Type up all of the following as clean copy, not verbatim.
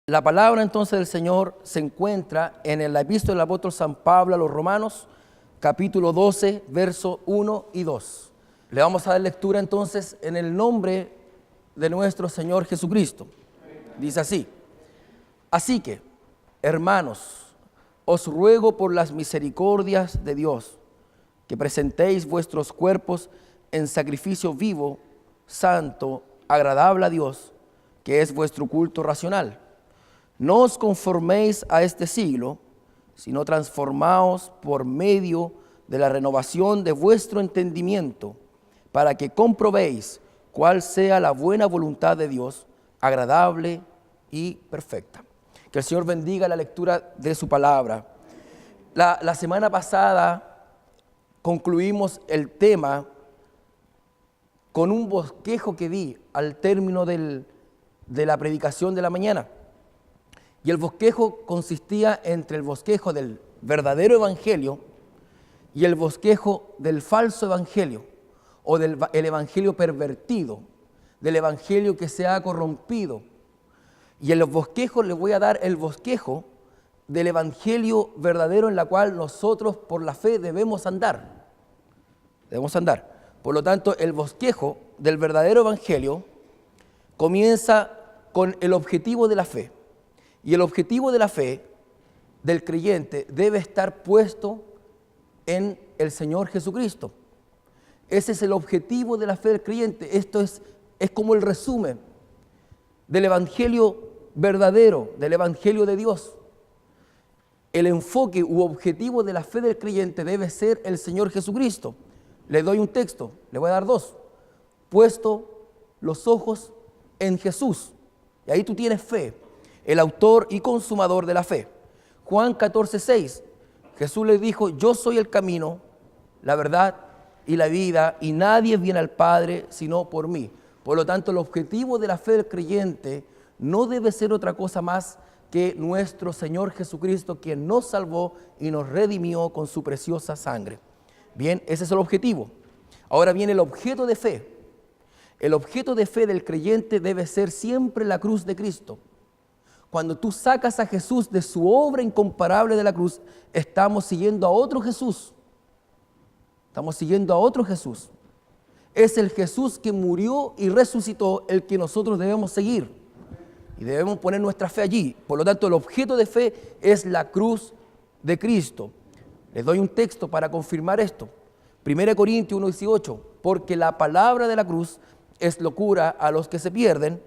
La palabra entonces del Señor se encuentra en la epístola del apóstol San Pablo a los Romanos, capítulo 12, versos 1 y 2. Le vamos a dar lectura entonces en el nombre de nuestro Señor Jesucristo. Dice así: así que, hermanos, os ruego por las misericordias de Dios, que presentéis vuestros cuerpos en sacrificio vivo, santo, agradable a Dios, que es vuestro culto racional. No os conforméis a este siglo, sino transformaos por medio de la renovación de vuestro entendimiento, para que comprobéis cuál sea la buena voluntad de Dios, agradable y perfecta. Que el Señor bendiga la lectura de su palabra. La semana pasada concluimos el tema con un bosquejo que di al término de la predicación de la mañana. Y el bosquejo consistía entre el bosquejo del verdadero evangelio y el bosquejo del falso evangelio, o del evangelio pervertido, del evangelio que se ha corrompido. Y en los bosquejos les voy a dar el bosquejo del evangelio verdadero, en la cual nosotros por la fe debemos andar. Debemos andar. Por lo tanto, el bosquejo del verdadero evangelio comienza con el objetivo de la fe. Y el objetivo de la fe del creyente debe estar puesto en el Señor Jesucristo. Ese es el objetivo de la fe del creyente. Esto es como el resumen del evangelio verdadero, del evangelio de Dios. El enfoque u objetivo de la fe del creyente debe ser el Señor Jesucristo. Le doy un texto, le voy a dar dos. Puesto los ojos en Jesús. Y ahí tú tienes fe, el autor y consumador de la fe. Juan 14:6, Jesús le dijo: yo soy el camino, la verdad y la vida, y nadie viene al Padre sino por mí. Por lo tanto, el objetivo de la fe del creyente no debe ser otra cosa más que nuestro Señor Jesucristo, quien nos salvó y nos redimió con su preciosa sangre. Bien, ese es el objetivo. Ahora viene el objeto de fe. El objeto de fe del creyente debe ser siempre la cruz de Cristo. Cuando tú sacas a Jesús de su obra incomparable de la cruz, estamos siguiendo a otro Jesús. Estamos siguiendo a otro Jesús. Es el Jesús que murió y resucitó el que nosotros debemos seguir. Y debemos poner nuestra fe allí. Por lo tanto, el objeto de fe es la cruz de Cristo. Les doy un texto para confirmar esto. 1 Corintios 1:18. Porque la palabra de la cruz es locura a los que se pierden,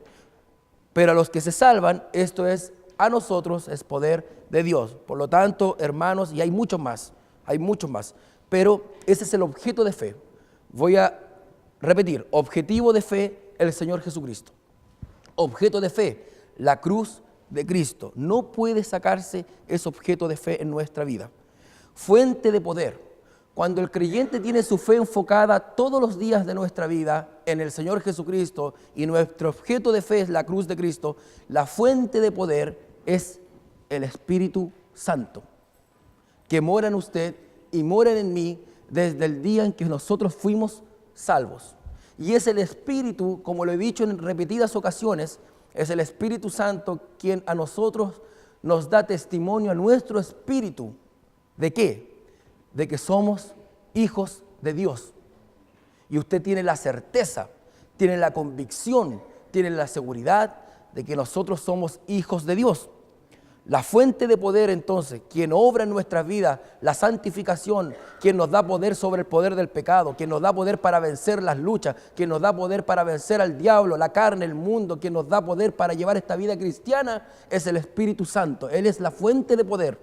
pero a los que se salvan, esto es, a nosotros es poder de Dios. Por lo tanto, hermanos, y hay muchos más, pero ese es el objeto de fe. Voy a repetir: objetivo de fe, el Señor Jesucristo. Objeto de fe, la cruz de Cristo. No puede sacarse ese objeto de fe en nuestra vida. Fuente de poder. Cuando el creyente tiene su fe enfocada todos los días de nuestra vida en el Señor Jesucristo y nuestro objeto de fe es la cruz de Cristo, la fuente de poder es el Espíritu Santo, que mora en usted y mora en mí desde el día en que nosotros fuimos salvos. Y es el Espíritu, como lo he dicho en repetidas ocasiones, es el Espíritu Santo quien a nosotros nos da testimonio a nuestro espíritu. ¿De qué? De que somos hijos de Dios. Y usted tiene la certeza, tiene la convicción, tiene la seguridad de que nosotros somos hijos de Dios. La fuente de poder, entonces, quien obra en nuestras vidas la santificación, quien nos da poder sobre el poder del pecado, quien nos da poder para vencer las luchas, quien nos da poder para vencer al diablo, la carne, el mundo, quien nos da poder para llevar esta vida cristiana, es el Espíritu Santo. Él es la fuente de poder.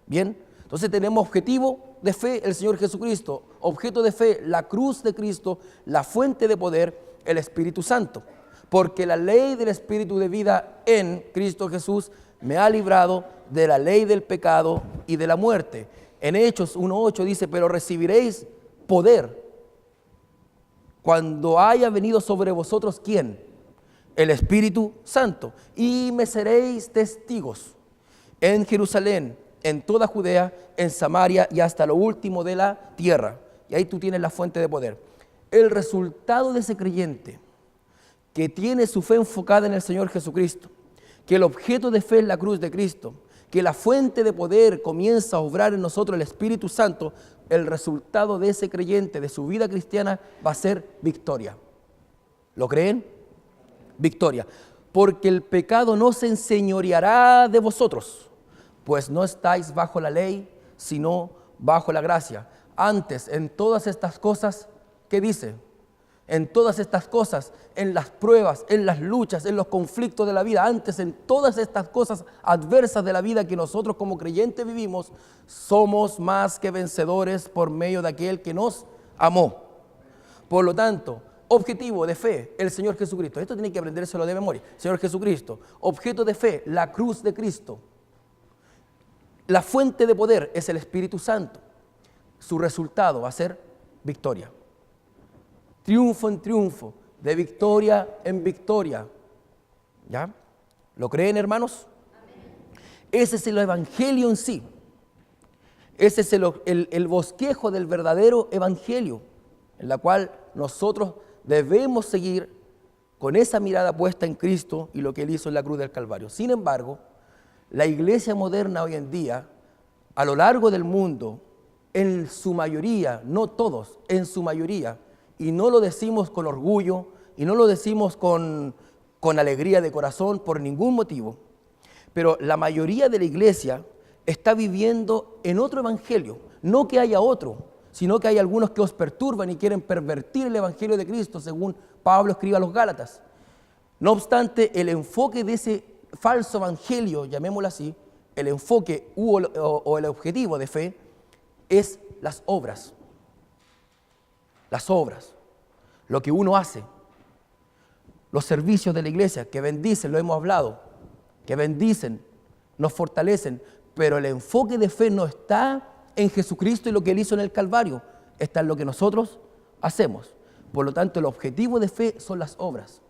Bien, entonces tenemos objetivo de fe, el Señor Jesucristo. Objeto de fe, la cruz de Cristo. La fuente de poder, el Espíritu Santo. Porque la ley del Espíritu de vida en Cristo Jesús me ha librado de la ley del pecado y de la muerte. En Hechos 1:8 dice: pero recibiréis poder cuando haya venido sobre vosotros, ¿quién? El Espíritu Santo. Y me seréis testigos en Jerusalén, en toda Judea, en Samaria y hasta lo último de la tierra. Y ahí tú tienes la fuente de poder. El resultado de ese creyente que tiene su fe enfocada en el Señor Jesucristo, que el objeto de fe es la cruz de Cristo, que la fuente de poder comienza a obrar en nosotros el Espíritu Santo, el resultado de ese creyente, de su vida cristiana, va a ser victoria. ¿Lo creen? Victoria. Porque el pecado no se enseñoreará de vosotros, pues no estáis bajo la ley, sino bajo la gracia. Antes, en todas estas cosas, ¿qué dice? En todas estas cosas, en las pruebas, en las luchas, en los conflictos de la vida, antes en todas estas cosas adversas de la vida que nosotros como creyentes vivimos, somos más que vencedores por medio de aquel que nos amó. Por lo tanto, objetivo de fe, el Señor Jesucristo. Esto tiene que aprendérselo de memoria. Señor Jesucristo. Objeto de fe, la cruz de Cristo. La fuente de poder es el Espíritu Santo. Su resultado va a ser victoria. Triunfo en triunfo, de victoria en victoria. ¿Ya? ¿Lo creen, hermanos? Amén. Ese es el evangelio en sí. Ese es el bosquejo del verdadero evangelio, en la cual nosotros debemos seguir con esa mirada puesta en Cristo y lo que Él hizo en la cruz del Calvario. Sin embargo, la iglesia moderna hoy en día, a lo largo del mundo, en su mayoría, no todos, en su mayoría, y no lo decimos con orgullo, y no lo decimos con alegría de corazón por ningún motivo, pero la mayoría de la iglesia está viviendo en otro evangelio, no que haya otro, sino que hay algunos que os perturban y quieren pervertir el evangelio de Cristo, según Pablo escribe a los Gálatas. No obstante, el enfoque de ese falso evangelio, llamémoslo así, el enfoque o el objetivo de fe es las obras. Las obras, lo que uno hace, los servicios de la iglesia que bendicen, lo hemos hablado, que bendicen, nos fortalecen, pero el enfoque de fe no está en Jesucristo y lo que Él hizo en el Calvario, está en lo que nosotros hacemos. Por lo tanto, el objetivo de fe son las obras.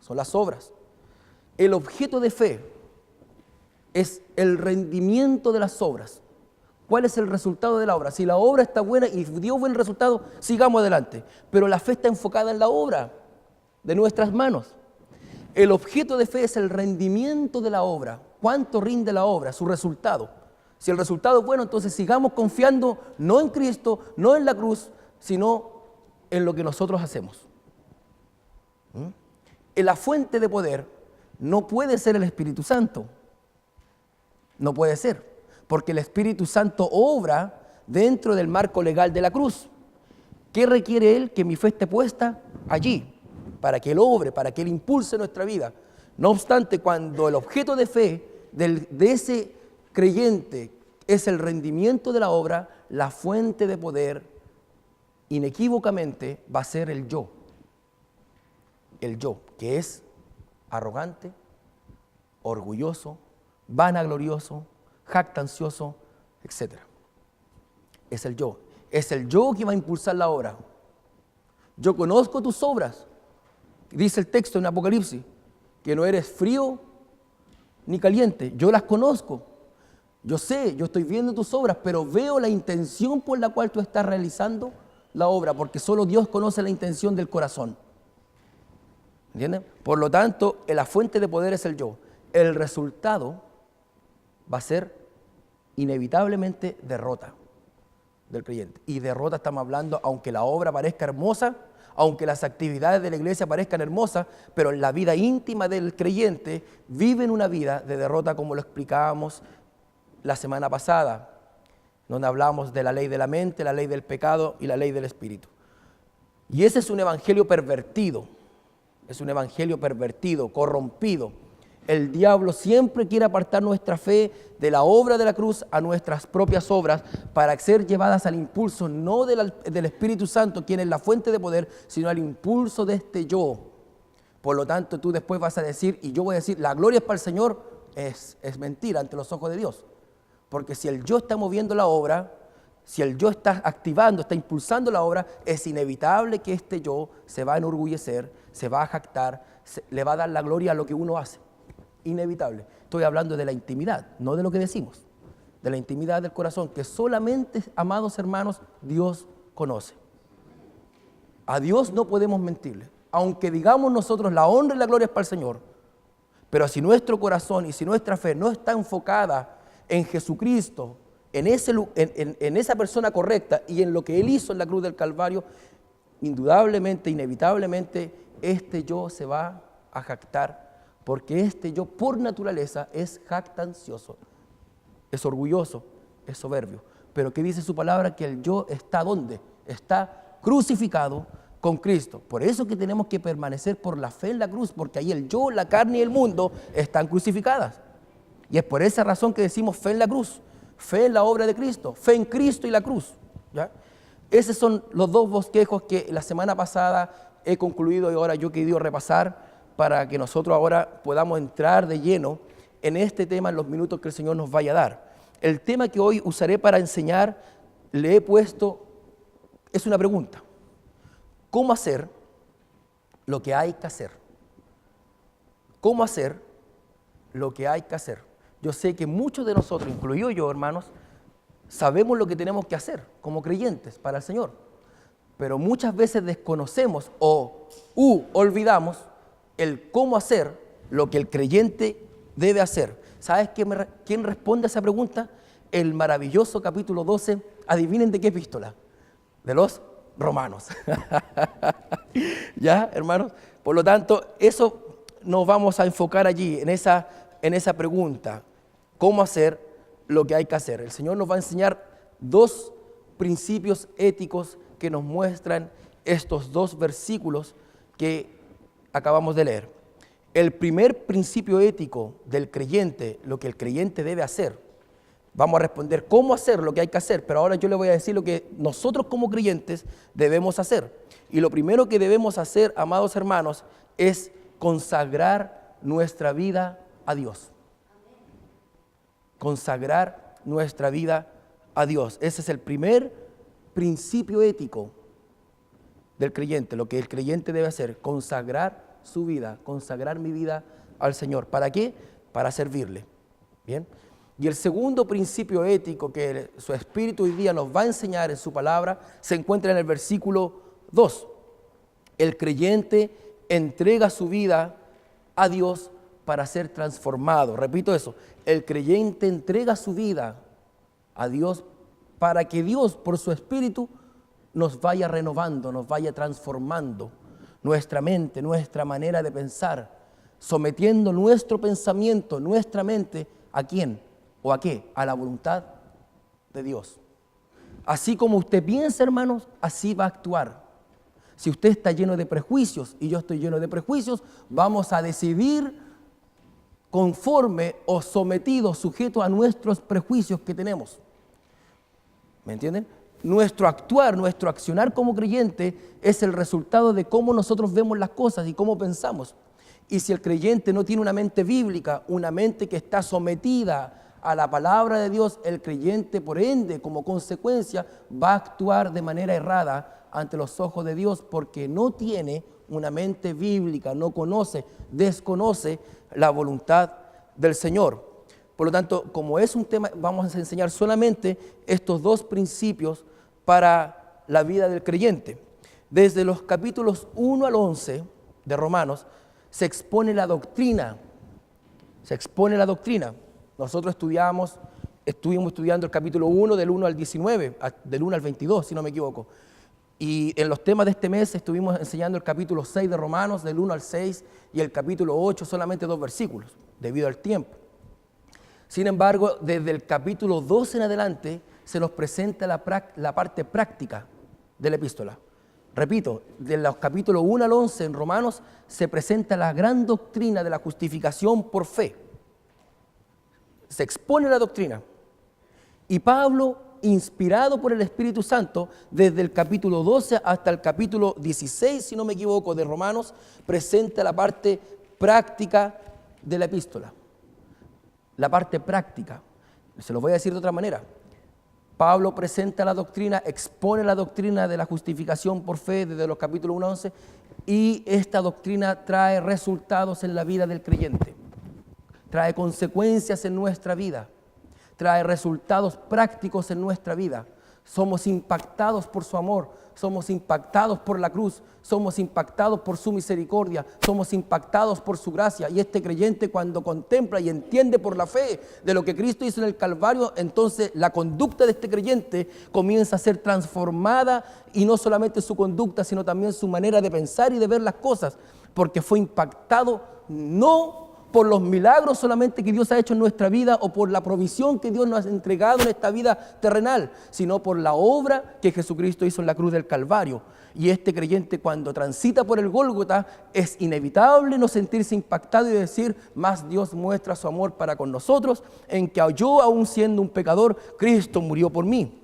Son las obras. El objeto de fe es el rendimiento de las obras. ¿Cuál es el resultado de la obra? Si la obra está buena y dio buen resultado, sigamos adelante. Pero la fe está enfocada en la obra de nuestras manos. El objeto de fe es el rendimiento de la obra. ¿Cuánto rinde la obra? Su resultado. Si el resultado es bueno, entonces sigamos confiando no en Cristo, no en la cruz, sino en lo que nosotros hacemos. La fuente de poder no puede ser el Espíritu Santo. No puede ser. Porque el Espíritu Santo obra dentro del marco legal de la cruz. ¿Qué requiere Él? Que mi fe esté puesta allí, para que Él obre, para que Él impulse nuestra vida. No obstante, cuando el objeto de fe de ese creyente es el rendimiento de la obra, la fuente de poder inequívocamente va a ser el yo. El yo, que es arrogante, orgulloso, vanaglorioso, jactancioso, etc. Es el yo. Es el yo que va a impulsar la obra. Yo conozco tus obras, dice el texto en Apocalipsis, que no eres frío ni caliente. Yo las conozco. Yo sé, yo estoy viendo tus obras, pero veo la intención por la cual tú estás realizando la obra, porque solo Dios conoce la intención del corazón. ¿Entienden? Por lo tanto, la fuente de poder es el yo. El resultado va a ser inevitablemente derrota del creyente. Y derrota estamos hablando, aunque la obra parezca hermosa, aunque las actividades de la iglesia parezcan hermosas, pero en la vida íntima del creyente viven una vida de derrota, como lo explicábamos la semana pasada, donde hablamos de la ley de la mente, la ley del pecado y la ley del espíritu. Y ese es un evangelio pervertido, corrompido. El diablo siempre quiere apartar nuestra fe de la obra de la cruz a nuestras propias obras para ser llevadas al impulso no del Espíritu Santo, quien es la fuente de poder, sino al impulso de este yo. Por lo tanto, tú después vas a decir, y yo voy a decir, la gloria es para el Señor, es mentira ante los ojos de Dios. Porque si el yo está moviendo la obra, si el yo está activando, está impulsando la obra, es inevitable que este yo se va a enorgullecer, se va a jactar, le va a dar la gloria a lo que uno hace. Inevitable. Estoy hablando de la intimidad, no de lo que decimos, de la intimidad del corazón, que solamente, amados hermanos, Dios conoce. A Dios no podemos mentirle. Aunque digamos nosotros la honra y la gloria es para el Señor, Pero si nuestro corazón y si nuestra fe no está enfocada en Jesucristo, en esa persona correcta y en lo que Él hizo en la cruz del Calvario, indudablemente, inevitablemente, este yo se va a jactar, porque este yo por naturaleza es jactancioso, es orgulloso, es soberbio. Pero ¿qué dice su palabra? Que el yo está ¿dónde? Está crucificado con Cristo. Por eso que tenemos que permanecer por la fe en la cruz, porque ahí el yo, la carne y el mundo están crucificadas. Y es por esa razón que decimos fe en la cruz, fe en la obra de Cristo, fe en Cristo y la cruz, ¿ya? Esos son los dos bosquejos que la semana pasada he concluido y ahora yo he querido repasar para que nosotros ahora podamos entrar de lleno en este tema en los minutos que el Señor nos vaya a dar. El tema que hoy usaré para enseñar, le he puesto, es una pregunta. ¿Cómo hacer lo que hay que hacer? ¿Cómo hacer lo que hay que hacer? Yo sé que muchos de nosotros, incluido yo, hermanos, sabemos lo que tenemos que hacer como creyentes para el Señor, pero muchas veces desconocemos o olvidamos el cómo hacer lo que el creyente debe hacer. ¿Sabes quién responde a esa pregunta? El maravilloso capítulo 12, adivinen de qué epístola, de los Romanos. ¿Ya, hermanos? Por lo tanto, eso nos vamos a enfocar allí, en esa pregunta, ¿cómo hacer lo que hay que hacer? El Señor nos va a enseñar dos principios éticos que nos muestran estos dos versículos que acabamos de leer. El primer principio ético del creyente, lo que el creyente debe hacer, vamos a responder cómo hacer lo que hay que hacer, pero ahora yo le voy a decir lo que nosotros como creyentes debemos hacer. Y lo primero que debemos hacer, amados hermanos, es consagrar nuestra vida a Dios. Consagrar nuestra vida a Dios. Ese es el primer principio ético del creyente, lo que el creyente debe hacer, consagrar su vida, consagrar mi vida al Señor. ¿Para qué? Para servirle. ¿Bien? Y el segundo principio ético que su Espíritu hoy día nos va a enseñar en su palabra se encuentra en el versículo 2. El creyente entrega su vida a Dios para ser transformado. Repito eso, el creyente entrega su vida a Dios para que Dios por su Espíritu nos vaya renovando, nos vaya transformando nuestra mente, nuestra manera de pensar, sometiendo nuestro pensamiento, nuestra mente, ¿a quién? ¿O a qué? A la voluntad de Dios. Así como usted piensa, hermanos, así va a actuar. Si usted está lleno de prejuicios y yo estoy lleno de prejuicios, vamos a decidir conforme o sometidos, sujetos a nuestros prejuicios que tenemos. ¿Me entienden? Nuestro actuar, nuestro accionar como creyente es el resultado de cómo nosotros vemos las cosas y cómo pensamos. Y si el creyente no tiene una mente bíblica, una mente que está sometida a la palabra de Dios, el creyente, por ende, como consecuencia, va a actuar de manera errada ante los ojos de Dios porque no tiene una mente bíblica, no conoce, desconoce la voluntad del Señor. Por lo tanto, como es un tema, vamos a enseñar solamente estos dos principios para la vida del creyente. Desde los capítulos 1 al 11 de Romanos se expone la doctrina, Nosotros estuvimos estudiando el capítulo 1 del 1 al 19, del 1 al 22, si no me equivoco. Y en los temas de este mes estuvimos enseñando el capítulo 6 de Romanos, del 1 al 6, y el capítulo 8, solamente 2 versículos, debido al tiempo. Sin embargo, desde el capítulo 12 en adelante, se nos presenta la parte práctica de la epístola. Repito, de los capítulos 1 al 11 en Romanos, se presenta la gran doctrina de la justificación por fe. Se expone la doctrina. Y Pablo, inspirado por el Espíritu Santo, desde el capítulo 12 hasta el capítulo 16, si no me equivoco, de Romanos, presenta la parte práctica de la epístola. La parte práctica. Se lo voy a decir de otra manera. Pablo presenta la doctrina, expone la doctrina de la justificación por fe desde los capítulos 1 a 11, y esta doctrina trae resultados en la vida del creyente. Trae consecuencias en nuestra vida, trae resultados prácticos en nuestra vida. Somos impactados por su amor, somos impactados por la cruz, somos impactados por su misericordia, somos impactados por su gracia. Y este creyente, cuando contempla y entiende por la fe de lo que Cristo hizo en el Calvario, entonces la conducta de este creyente comienza a ser transformada, y no solamente su conducta, sino también su manera de pensar y de ver las cosas, porque fue impactado no por los milagros solamente que Dios ha hecho en nuestra vida o por la provisión que Dios nos ha entregado en esta vida terrenal, sino por la obra que Jesucristo hizo en la cruz del Calvario. Y este creyente, cuando transita por el Gólgota, es inevitable no sentirse impactado y decir: más Dios muestra su amor para con nosotros, en que yo, aún siendo un pecador, Cristo murió por mí.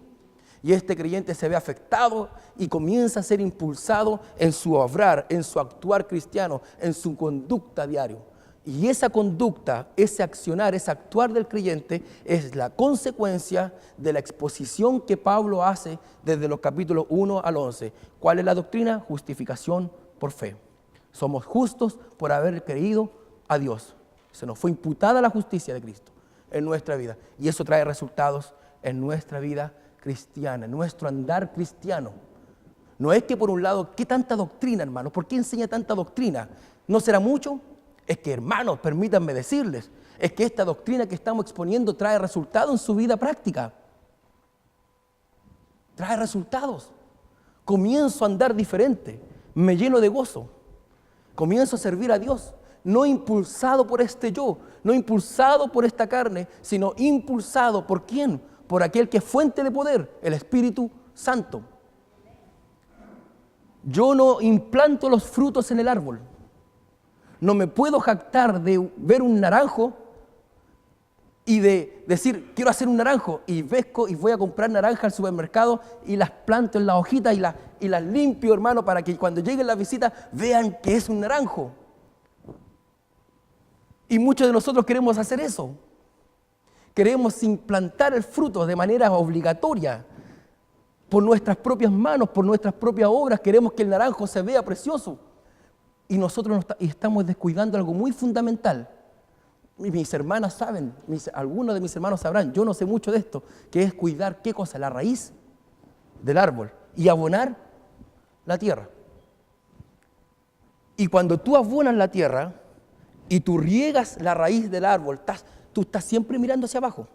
Y este creyente se ve afectado y comienza a ser impulsado en su obrar, en su actuar cristiano, en su conducta diario. Y esa conducta, ese accionar, ese actuar del creyente es la consecuencia de la exposición que Pablo hace desde los capítulos 1 al 11. ¿Cuál es la doctrina? Justificación por fe. Somos justos por haber creído a Dios. Se nos fue imputada la justicia de Cristo en nuestra vida. Y eso trae resultados en nuestra vida cristiana, en nuestro andar cristiano. No es que por un lado, ¿qué tanta doctrina, hermanos? ¿Por qué enseña tanta doctrina? ¿No será mucho? Es que, hermanos, permítanme decirles, es que esta doctrina que estamos exponiendo trae resultados en su vida práctica. Trae resultados. Comienzo a andar diferente, me lleno de gozo. Comienzo a servir a Dios, no impulsado por este yo, no impulsado por esta carne, sino impulsado ¿por quién? Por aquel que es fuente de poder, el Espíritu Santo. Yo no implanto los frutos en el árbol. No me puedo jactar de ver un naranjo y de decir: quiero hacer un naranjo, y pesco y voy a comprar naranja al supermercado y las planto en las hojitas y las limpio, hermano, para que cuando lleguen las visitas vean que es un naranjo. Y muchos de nosotros queremos hacer eso. Queremos implantar el fruto de manera obligatoria, por nuestras propias manos, por nuestras propias obras. Queremos que el naranjo se vea precioso. Y nosotros estamos descuidando algo muy fundamental. Mis hermanas saben, algunos de mis hermanos sabrán, yo no sé mucho de esto, que es cuidar, ¿qué cosa? La raíz del árbol y abonar la tierra. Y cuando tú abonas la tierra y tú riegas la raíz del árbol, tú estás siempre mirando hacia abajo.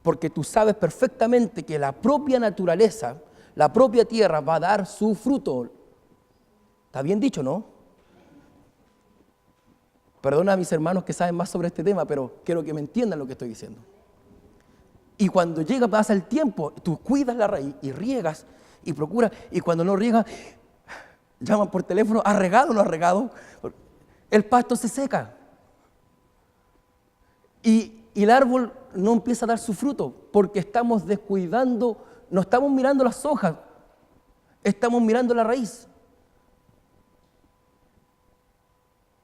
Porque tú sabes perfectamente que la propia naturaleza, la propia tierra va a dar su fruto. ¿Está bien dicho, no? Perdona a mis hermanos que saben más sobre este tema, pero quiero que me entiendan lo que estoy diciendo. Y cuando pasa el tiempo, tú cuidas la raíz y riegas y procuras, y cuando no riegas, llaman por teléfono: ¿ha regado o no ha regado? El pasto se seca. Y el árbol no empieza a dar su fruto, porque estamos descuidando, no estamos mirando las hojas, estamos mirando la raíz.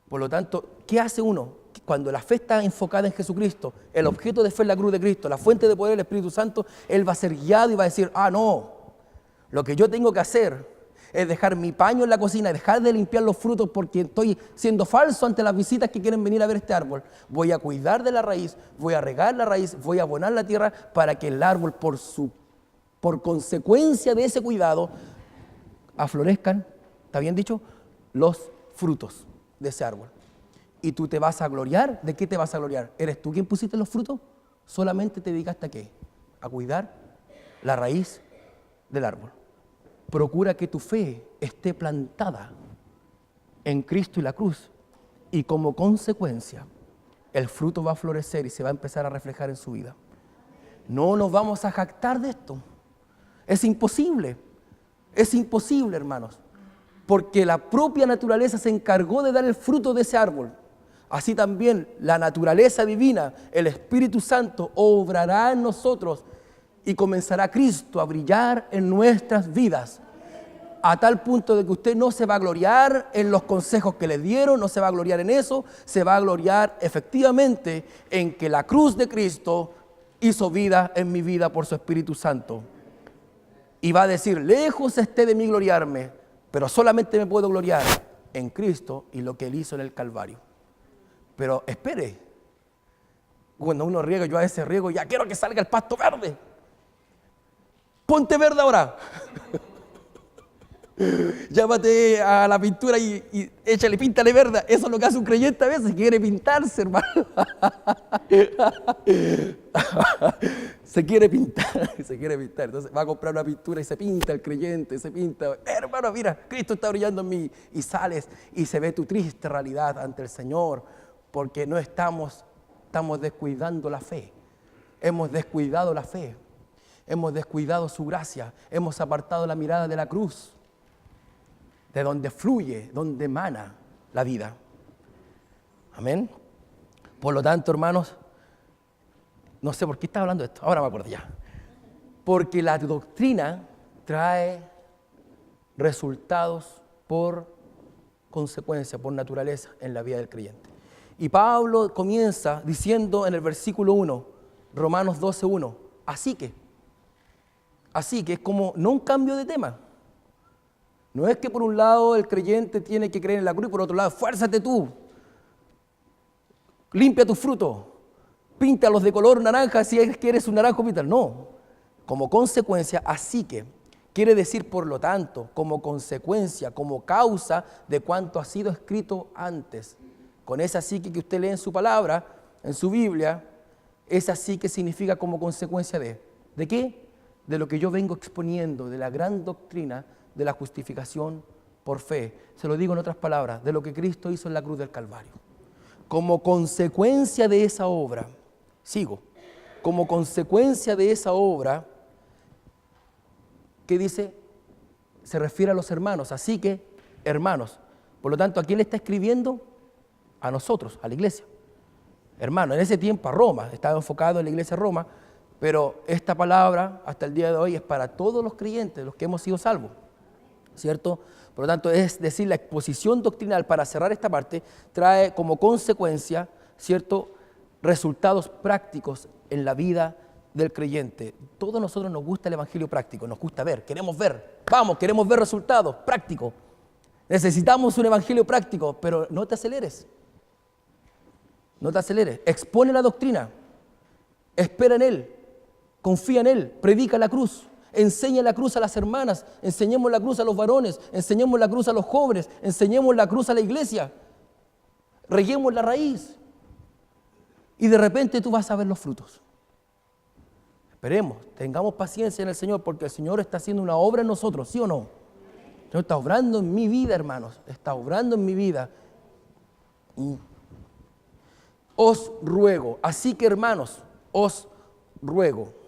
Por lo tanto, ¿qué hace uno? Cuando la fe está enfocada en Jesucristo, el objeto de fe es la cruz de Cristo, la fuente de poder, el Espíritu Santo, él va a ser guiado y va a decir: no, lo que yo tengo que hacer es dejar mi paño en la cocina, dejar de limpiar los frutos porque estoy siendo falso ante las visitas que quieren venir a ver este árbol. Voy a cuidar de la raíz, voy a regar la raíz, voy a abonar la tierra para que el árbol, por consecuencia de ese cuidado, aflorezcan, ¿está bien dicho?, los frutos de ese árbol. Y tú te vas a gloriar. ¿De qué te vas a gloriar? ¿Eres tú quien pusiste los frutos? Solamente te dedicaste a qué? A cuidar la raíz del árbol. Procura que tu fe esté plantada en Cristo y la cruz, y como consecuencia el fruto va a florecer y se va a empezar a reflejar en su vida. No nos vamos a jactar de esto. Es imposible, hermanos, porque la propia naturaleza se encargó de dar el fruto de ese árbol. Así también la naturaleza divina, el Espíritu Santo, obrará en nosotros y comenzará Cristo a brillar en nuestras vidas, a tal punto de que usted no se va a gloriar en los consejos que le dieron, no se va a gloriar en eso, se va a gloriar efectivamente en que la cruz de Cristo hizo vida en mi vida por su Espíritu Santo. Y va a decir: lejos esté de mí gloriarme, pero solamente me puedo gloriar en Cristo y lo que Él hizo en el Calvario. Pero espere, cuando uno riega, yo a veces riego, ya quiero que salga el pasto verde. Ponte verde ahora. Llámate a la pintura y échale, píntale verde. Eso es lo que hace un creyente a veces, quiere pintarse, hermano. Se quiere pintar. Entonces va a comprar una pintura y se pinta el creyente, se pinta. Hermano, mira, Cristo está brillando en mí. Y sales y se ve tu triste realidad ante el Señor, porque no estamos descuidando la fe. Hemos descuidado la fe. Hemos descuidado su gracia. Hemos apartado la mirada de la cruz, de donde fluye, donde emana la vida. Amén. Por lo tanto, hermanos, no sé por qué estaba hablando de esto, ahora me acuerdo ya. Porque la doctrina trae resultados por consecuencia, por naturaleza en la vida del creyente. Y Pablo comienza diciendo en el versículo 1, Romanos 12:1, así que es como no un cambio de tema. No es que por un lado el creyente tiene que creer en la cruz y por otro lado, esfuérzate tú, limpia tus frutos, píntalos de color naranja si es que eres un naranjo pintar. No, como consecuencia, así que, quiere decir por lo tanto, como consecuencia, como causa de cuanto ha sido escrito antes. Con esa psique que usted lee en su palabra, en su Biblia, esa psique significa como consecuencia ¿de qué? De lo que yo vengo exponiendo, de la gran doctrina de la justificación por fe. Se lo digo en otras palabras, de lo que Cristo hizo en la cruz del Calvario. Como consecuencia de esa obra, como consecuencia de esa obra, ¿qué dice? Se refiere a los hermanos, así que, hermanos. Por lo tanto, ¿a quién le está escribiendo? A nosotros, a la iglesia. Hermano, en ese tiempo a Roma, estaba enfocado en la iglesia de Roma, pero esta palabra hasta el día de hoy es para todos los creyentes, los que hemos sido salvos. ¿Cierto? Por lo tanto, es decir, la exposición doctrinal, para cerrar esta parte, trae como consecuencia, ¿cierto?, resultados prácticos en la vida del creyente. Todos nosotros nos gusta el evangelio práctico, nos gusta ver, queremos ver, queremos ver resultados prácticos. Necesitamos un evangelio práctico, pero no te aceleres. Expone la doctrina, espera en él, confía en él, predica la cruz. Enseña la cruz a las hermanas, enseñemos la cruz a los varones, enseñemos la cruz a los jóvenes, enseñemos la cruz a la iglesia, reguemos la raíz y de repente tú vas a ver los frutos. Esperemos, tengamos paciencia en el Señor porque el Señor está haciendo una obra en nosotros, ¿sí o no? El Señor está obrando en mi vida, hermanos, está obrando en mi vida. Os ruego, así que hermanos, os ruego.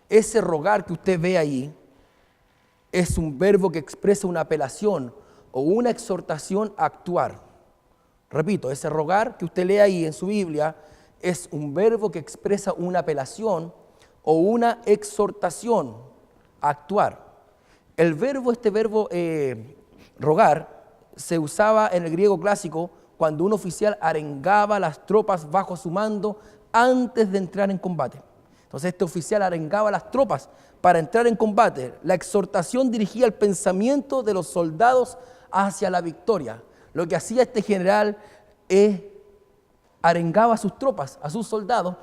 Ese rogar que usted ve ahí es un verbo que expresa una apelación o una exhortación a actuar. Repito, ese rogar que usted lee ahí en su Biblia es un verbo que expresa una apelación o una exhortación a actuar. Este verbo rogar se usaba en el griego clásico cuando un oficial arengaba a las tropas bajo su mando antes de entrar en combate. Entonces este oficial arengaba a las tropas para entrar en combate. La exhortación dirigía el pensamiento de los soldados hacia la victoria. Lo que hacía este general es arengaba a sus tropas, a sus soldados,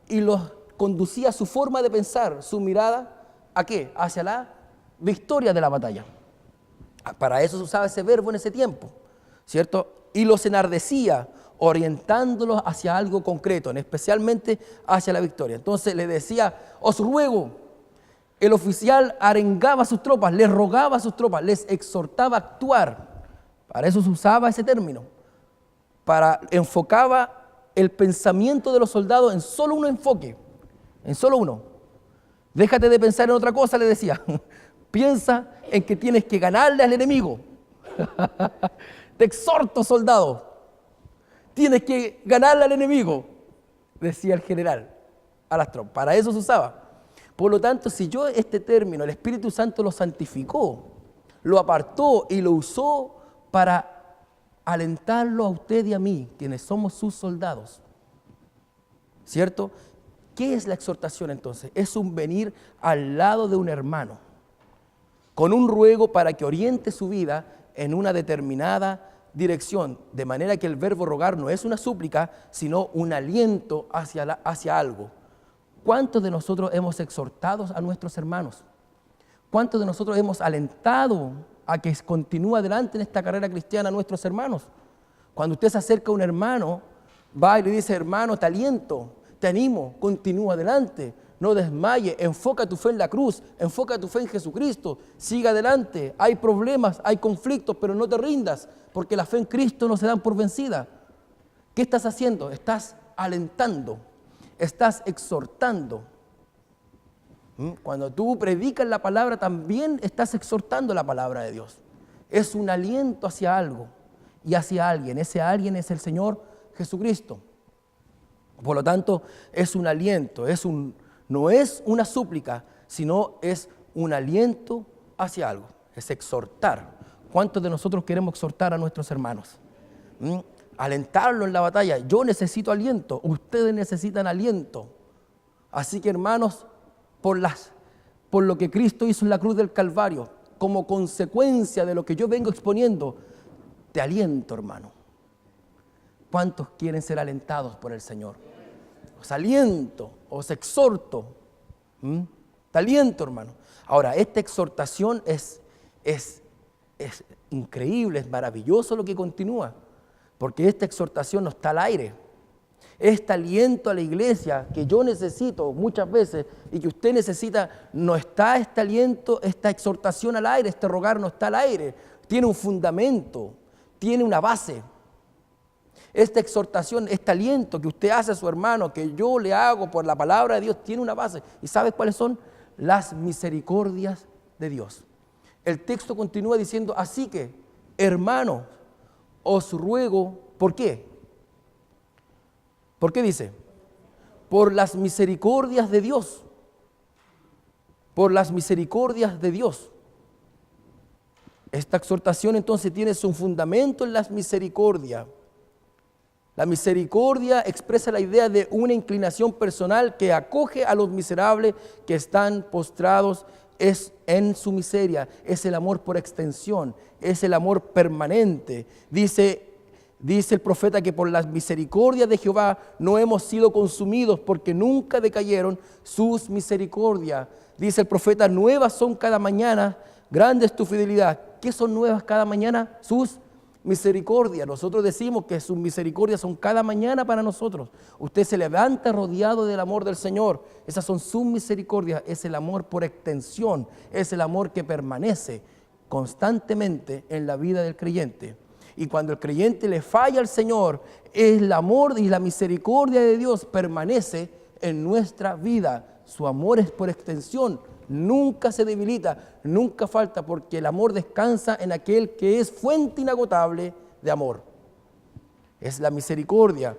y los conducía a su forma de pensar, su mirada, ¿a qué? Hacia la victoria de la batalla. Para eso se usaba ese verbo en ese tiempo, ¿cierto? Y los enardecía, orientándolos hacia algo concreto, especialmente hacia la victoria. Entonces le decía, os ruego. El oficial arengaba a sus tropas, les rogaba a sus tropas, les exhortaba a actuar. Para eso se usaba ese término. Enfocaba el pensamiento de los soldados en solo un enfoque, en solo uno. Déjate de pensar en otra cosa, le decía. Piensa en que tienes que ganarle al enemigo. Te exhorto, soldado. Tienes que ganarle al enemigo, decía el general a las tropas. Para eso se usaba. Por lo tanto, si yo este término, el Espíritu Santo lo santificó, lo apartó y lo usó para alentarlo a usted y a mí, quienes somos sus soldados, ¿cierto? ¿Qué es la exhortación entonces? Es un venir al lado de un hermano, con un ruego para que oriente su vida en una determinada dirección, de manera que el verbo rogar no es una súplica, sino un aliento hacia algo. ¿Cuántos de nosotros hemos exhortado a nuestros hermanos? ¿Cuántos de nosotros hemos alentado a que continúe adelante en esta carrera cristiana a nuestros hermanos? Cuando usted se acerca a un hermano, va y le dice, hermano, te aliento, te animo, continúa adelante, no desmaye, enfoca tu fe en la cruz, enfoca tu fe en Jesucristo, siga adelante, hay problemas, hay conflictos, pero no te rindas, porque la fe en Cristo no se dan por vencida. ¿Qué estás haciendo? Estás alentando, estás exhortando. Cuando tú predicas la palabra, también estás exhortando la palabra de Dios. Es un aliento hacia algo y hacia alguien. Ese alguien es el Señor Jesucristo. Por lo tanto, es un aliento, no es una súplica, sino es un aliento hacia algo. Es exhortar. ¿Cuántos de nosotros queremos exhortar a nuestros hermanos? Alentarlo en la batalla. Yo necesito aliento, ustedes necesitan aliento. Así que, hermanos, por lo que Cristo hizo en la cruz del Calvario, como consecuencia de lo que yo vengo exponiendo, te aliento, hermano. ¿Cuántos quieren ser alentados por el Señor? Os aliento, os exhorto. Te aliento, hermano. Ahora, esta exhortación es increíble, es maravilloso lo que continúa, porque esta exhortación no está al aire. Este aliento a la iglesia que yo necesito muchas veces y que usted necesita, no está este aliento, esta exhortación al aire, este rogar no está al aire. Tiene un fundamento, tiene una base. Esta exhortación, este aliento que usted hace a su hermano, que yo le hago por la palabra de Dios, tiene una base. ¿Y sabes cuáles son? Las misericordias de Dios. El texto continúa diciendo, así que, hermanos, os ruego, ¿por qué? ¿Por qué dice? Por las misericordias de Dios. Por las misericordias de Dios. Esta exhortación entonces tiene su fundamento en las misericordias. La misericordia expresa la idea de una inclinación personal que acoge a los miserables que están postrados en su miseria. Es el amor por extensión, es el amor permanente. Dice el profeta que por las misericordias de Jehová no hemos sido consumidos porque nunca decayeron sus misericordias. Dice el profeta, nuevas son cada mañana, grande es tu fidelidad. ¿Qué son nuevas cada mañana? Sus misericordias. Nosotros decimos que sus misericordias son cada mañana para nosotros. Usted se levanta rodeado del amor del Señor. Esas son sus misericordias. Es el amor por extensión. Es el amor que permanece constantemente en la vida del creyente. Y cuando el creyente le falla al Señor, el amor y la misericordia de Dios permanece en nuestra vida. Su amor es por extensión, nunca se debilita, nunca falta, porque el amor descansa en aquel que es fuente inagotable de amor. Es la misericordia.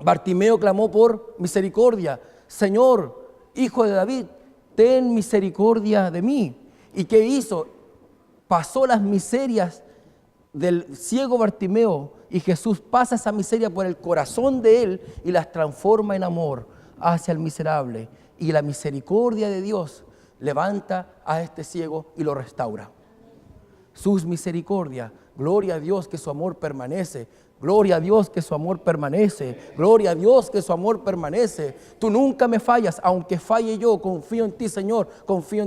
Bartimeo clamó por misericordia. Señor, Hijo de David, ten misericordia de mí. ¿Y qué hizo? Pasó las miserias del ciego Bartimeo y Jesús pasa esa miseria por el corazón de él y las transforma en amor hacia el miserable. Y la misericordia de Dios levanta a este ciego y lo restaura. Sus misericordias, gloria a Dios que su amor permanece. Gloria a Dios que su amor permanece. Gloria a Dios que su amor permanece. Tú nunca me fallas, aunque falle yo, confío en ti, Señor. Confío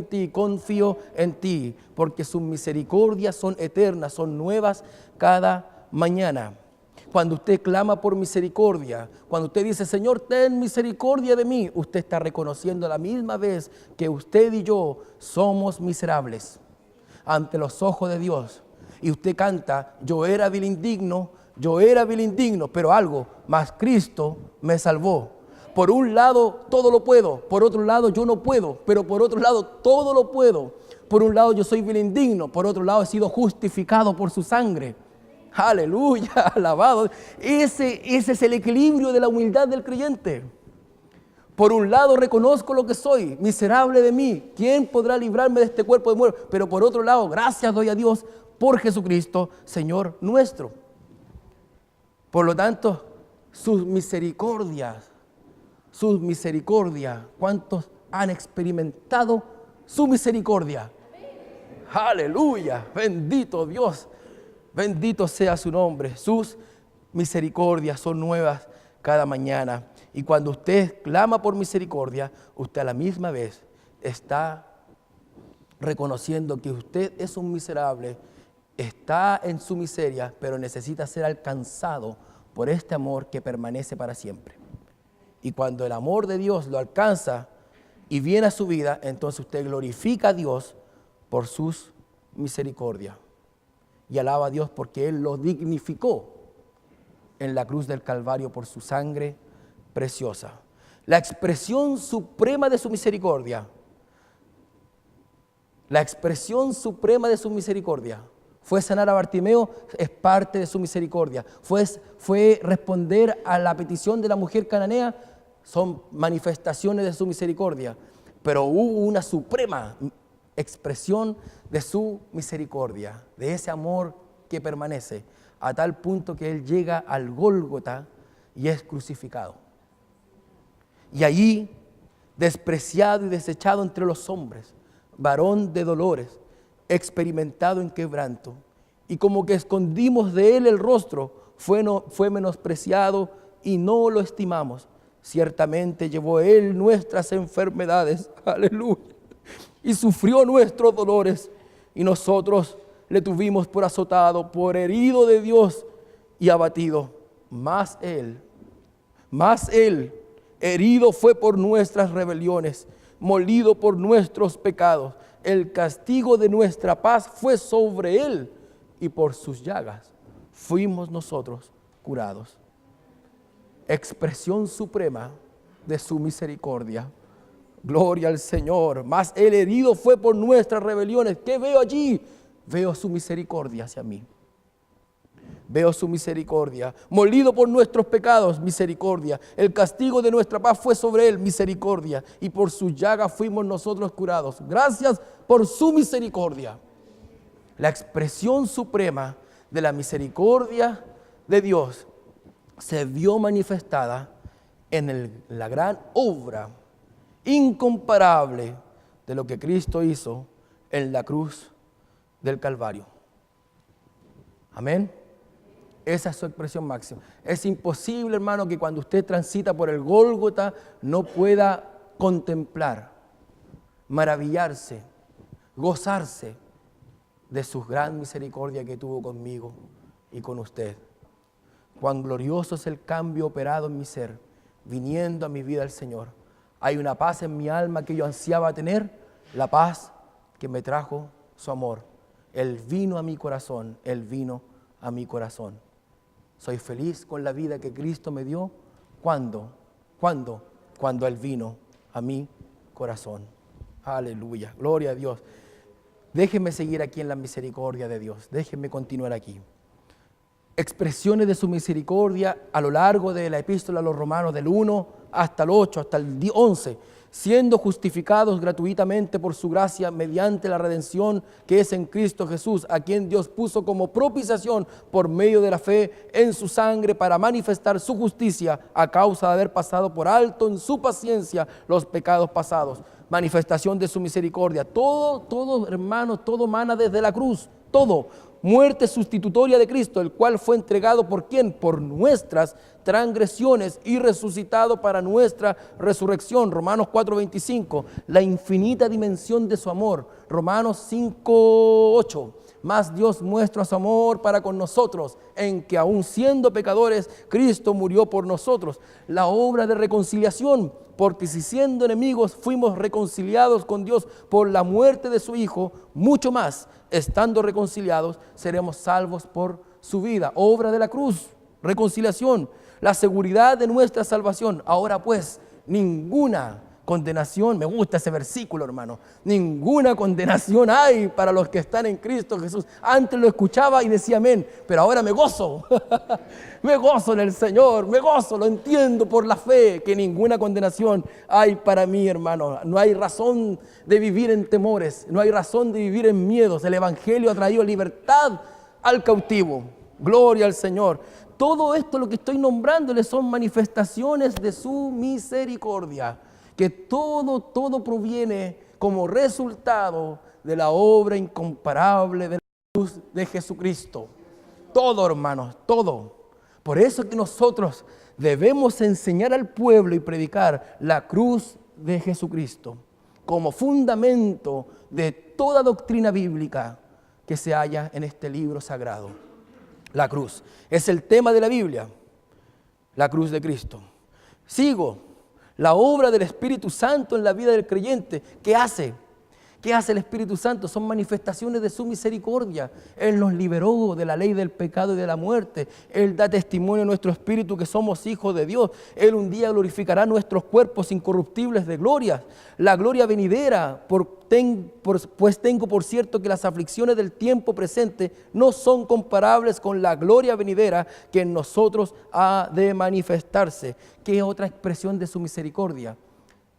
en ti, porque sus misericordias son eternas, son nuevas cada mañana. Cuando usted clama por misericordia, cuando usted dice, Señor, ten misericordia de mí, usted está reconociendo a la misma vez que usted y yo somos miserables ante los ojos de Dios. Y usted canta, yo era vil indigno, pero algo, mas Cristo me salvó. Por un lado todo lo puedo, por otro lado yo no puedo, pero por otro lado todo lo puedo. Por un lado yo soy vil indigno, por otro lado he sido justificado por su sangre. Aleluya, alabado. Ese es el equilibrio de la humildad del creyente. Por un lado reconozco lo que soy, miserable de mí. ¿Quién podrá librarme de este cuerpo de muerte? Pero por otro lado, gracias doy a Dios por Jesucristo, Señor nuestro. Por lo tanto, sus misericordias, ¿cuántos han experimentado su misericordia? Aleluya, bendito Dios. Bendito sea su nombre. Sus misericordias son nuevas cada mañana. Y cuando usted clama por misericordia, usted a la misma vez está reconociendo que usted es un miserable, está en su miseria, pero necesita ser alcanzado por este amor que permanece para siempre. Y cuando el amor de Dios lo alcanza y viene a su vida, entonces usted glorifica a Dios por sus misericordias y alaba a Dios porque Él lo dignificó en la cruz del Calvario por su sangre preciosa. La expresión suprema de su misericordia, la expresión suprema de su misericordia fue sanar a Bartimeo, es parte de su misericordia. Fue responder a la petición de la mujer cananea, son manifestaciones de su misericordia. Pero hubo una suprema expresión de su misericordia, de ese amor que permanece, a tal punto que Él llega al Gólgota y es crucificado. Y allí, despreciado y desechado entre los hombres, varón de dolores, experimentado en quebranto, y como que escondimos de Él el rostro, fue menospreciado y no lo estimamos. Ciertamente llevó Él nuestras enfermedades, aleluya, y sufrió nuestros dolores, y nosotros le tuvimos por azotado, por herido de Dios y abatido. Mas Él, herido fue por nuestras rebeliones, molido por nuestros pecados. El castigo de nuestra paz fue sobre Él, y por sus llagas fuimos nosotros curados. Expresión suprema de su misericordia. Gloria al Señor. Mas el herido fue por nuestras rebeliones. ¿Qué veo allí? Veo su misericordia hacia mí. Veo su misericordia. Molido por nuestros pecados, misericordia. El castigo de nuestra paz fue sobre Él, misericordia. Y por su llaga fuimos nosotros curados. Gracias por su misericordia. La expresión suprema de la misericordia de Dios se vio manifestada en la gran obra incomparable de lo que Cristo hizo en la cruz del Calvario. Amén. Esa es su expresión máxima. Es imposible, hermano, que cuando usted transita por el Gólgota no pueda contemplar, maravillarse, gozarse de su gran misericordia que tuvo conmigo y con usted. Cuán glorioso es el cambio operado en mi ser, viniendo a mi vida el Señor. Hay una paz en mi alma que yo ansiaba tener, la paz que me trajo su amor. Él vino a mi corazón, Él vino a mi corazón. Soy feliz con la vida que Cristo me dio. ¿Cuándo? Cuando Él vino a mi corazón. Aleluya, gloria a Dios. Déjenme seguir aquí en la misericordia de Dios. Déjenme continuar aquí. Expresiones de su misericordia a lo largo de la epístola a los Romanos, del 1 hasta el 8, hasta el 11, siendo justificados gratuitamente por su gracia mediante la redención que es en Cristo Jesús, a quien Dios puso como propiciación por medio de la fe en su sangre para manifestar su justicia a causa de haber pasado por alto en su paciencia los pecados pasados. Manifestación de su misericordia. Todo, hermanos, todo mana desde la cruz, todo. Muerte sustitutoria de Cristo, el cual fue entregado ¿por quién? Por nuestras transgresiones y resucitado para nuestra resurrección. Romanos 4:25. La infinita dimensión de su amor. Romanos 5:8. Mas Dios muestra su amor para con nosotros, en que aun siendo pecadores, Cristo murió por nosotros. La obra de reconciliación, porque si siendo enemigos fuimos reconciliados con Dios por la muerte de su Hijo, mucho más, estando reconciliados, seremos salvos por su vida. Obra de la cruz, reconciliación, la seguridad de nuestra salvación. Ahora pues, ninguna condenación, me gusta ese versículo, hermano, ninguna condenación hay para los que están en Cristo Jesús. Antes lo escuchaba y decía amén, pero ahora me gozo, me gozo en el Señor, me gozo, lo entiendo por la fe, que ninguna condenación hay para mí, hermano. No hay razón de vivir en temores, no hay razón de vivir en miedos. El Evangelio ha traído libertad al cautivo. Gloria al Señor. Todo esto, lo que estoy nombrándoles, son manifestaciones de su misericordia. Que todo proviene como resultado de la obra incomparable de la cruz de Jesucristo. Todo, hermanos, todo. Por eso que nosotros debemos enseñar al pueblo y predicar la cruz de Jesucristo. como fundamento de toda doctrina bíblica que se halla en este libro sagrado. La cruz es el tema de la Biblia, la cruz de Cristo. Sigo, la obra del Espíritu Santo en la vida del creyente. ¿Qué hace? ¿Qué hace el Espíritu Santo? Son manifestaciones de su misericordia. Él nos liberó de la ley del pecado y de la muerte. Él da testimonio a nuestro espíritu que somos hijos de Dios. Él un día glorificará nuestros cuerpos incorruptibles de gloria. La gloria venidera, pues tengo por cierto que las aflicciones del tiempo presente no son comparables con la gloria venidera que en nosotros ha de manifestarse. ¿Qué otra expresión de su misericordia?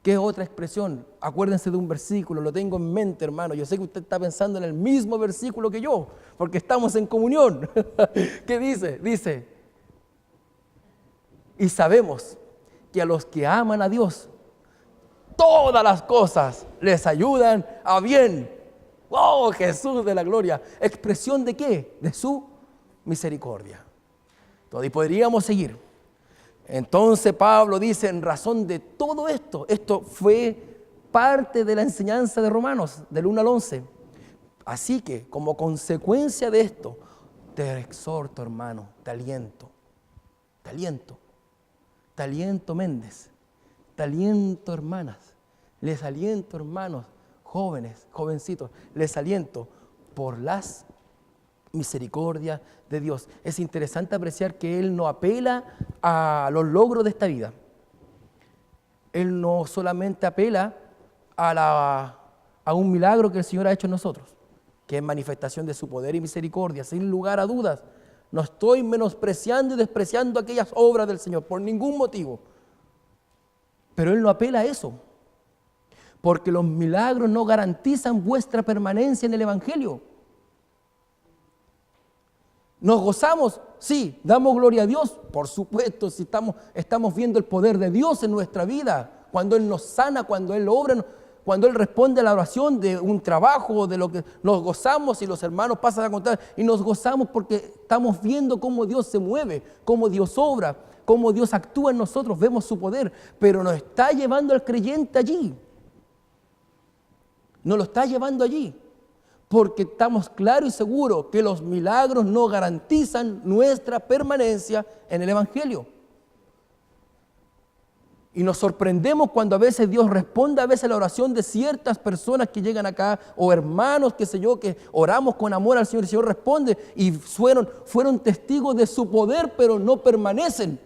¿Qué otra expresión? Acuérdense de un versículo, lo tengo en mente, hermano. Yo sé que usted está pensando en el mismo versículo que yo, porque estamos en comunión. ¿Qué dice? Dice, y sabemos que a los que aman a Dios, todas las cosas les ayudan a bien. ¡Oh, Jesús de la gloria! ¿Expresión de qué? De su misericordia. Y podríamos seguir. Entonces Pablo dice, en razón de todo esto, esto fue parte de la enseñanza de Romanos, del 1 al 11. Así que, como consecuencia de esto, te exhorto, hermano, te aliento, Méndez, te aliento, hermanas, les aliento, hermanos, jóvenes, jovencitos, les aliento por las misericordia de Dios. Es interesante apreciar que Él no apela a los logros de esta vida. Él no solamente apela a un milagro que el Señor ha hecho en nosotros, que es manifestación de su poder y misericordia, sin lugar a dudas. No estoy menospreciando y despreciando aquellas obras del Señor por ningún motivo. Pero Él no apela a eso, porque los milagros no garantizan vuestra permanencia en el Evangelio. ¿Nos gozamos? Sí. ¿Damos gloria a Dios? Por supuesto, si estamos viendo el poder de Dios en nuestra vida, cuando Él nos sana, cuando Él obra, cuando Él responde a la oración de un trabajo, de lo que nos gozamos y los hermanos pasan a contar y nos gozamos porque estamos viendo cómo Dios se mueve, cómo Dios obra, cómo Dios actúa en nosotros, vemos su poder, pero nos está llevando al creyente allí. Nos lo está llevando allí. Porque estamos claros y seguros que los milagros no garantizan nuestra permanencia en el Evangelio. Y nos sorprendemos cuando a veces Dios responde a veces la oración de ciertas personas que llegan acá, o hermanos, qué sé yo, que oramos con amor al Señor, y el Señor responde, y fueron testigos de su poder, pero no permanecen.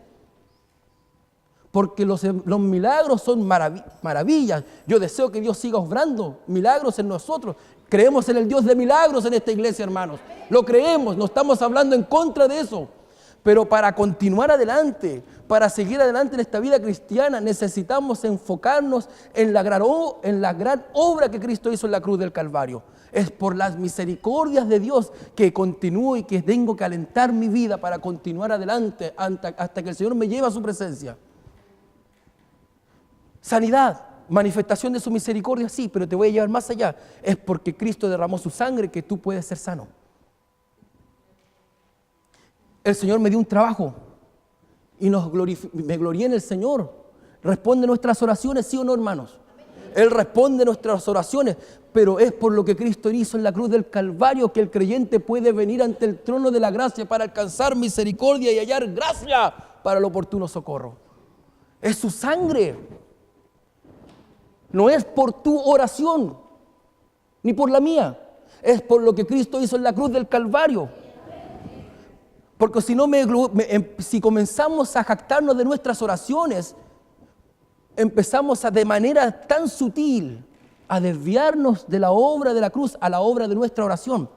Porque los milagros son maravillas. Yo deseo que Dios siga obrando milagros en nosotros. Creemos en el Dios de milagros en esta iglesia, hermanos. Lo creemos, no estamos hablando en contra de eso. Pero para continuar adelante, para seguir adelante en esta vida cristiana, necesitamos enfocarnos en la gran obra que Cristo hizo en la cruz del Calvario. Es por las misericordias de Dios que continúo y que tengo que alentar mi vida para continuar adelante hasta que el Señor me lleve a su presencia. Sanidad, manifestación de su misericordia, sí, pero te voy a llevar más allá. Es porque Cristo derramó su sangre que tú puedes ser sano. El Señor me dio un trabajo y me glorié en el Señor. Responde nuestras oraciones, sí o no, hermanos. Él responde nuestras oraciones, pero es por lo que Cristo hizo en la cruz del Calvario que el creyente puede venir ante el trono de la gracia para alcanzar misericordia y hallar gracia para el oportuno socorro. Es su sangre. No es por tu oración, ni por la mía. Es por lo que Cristo hizo en la cruz del Calvario. Porque si comenzamos a jactarnos de nuestras oraciones, empezamos de manera tan sutil a desviarnos de la obra de la cruz a la obra de nuestra oración.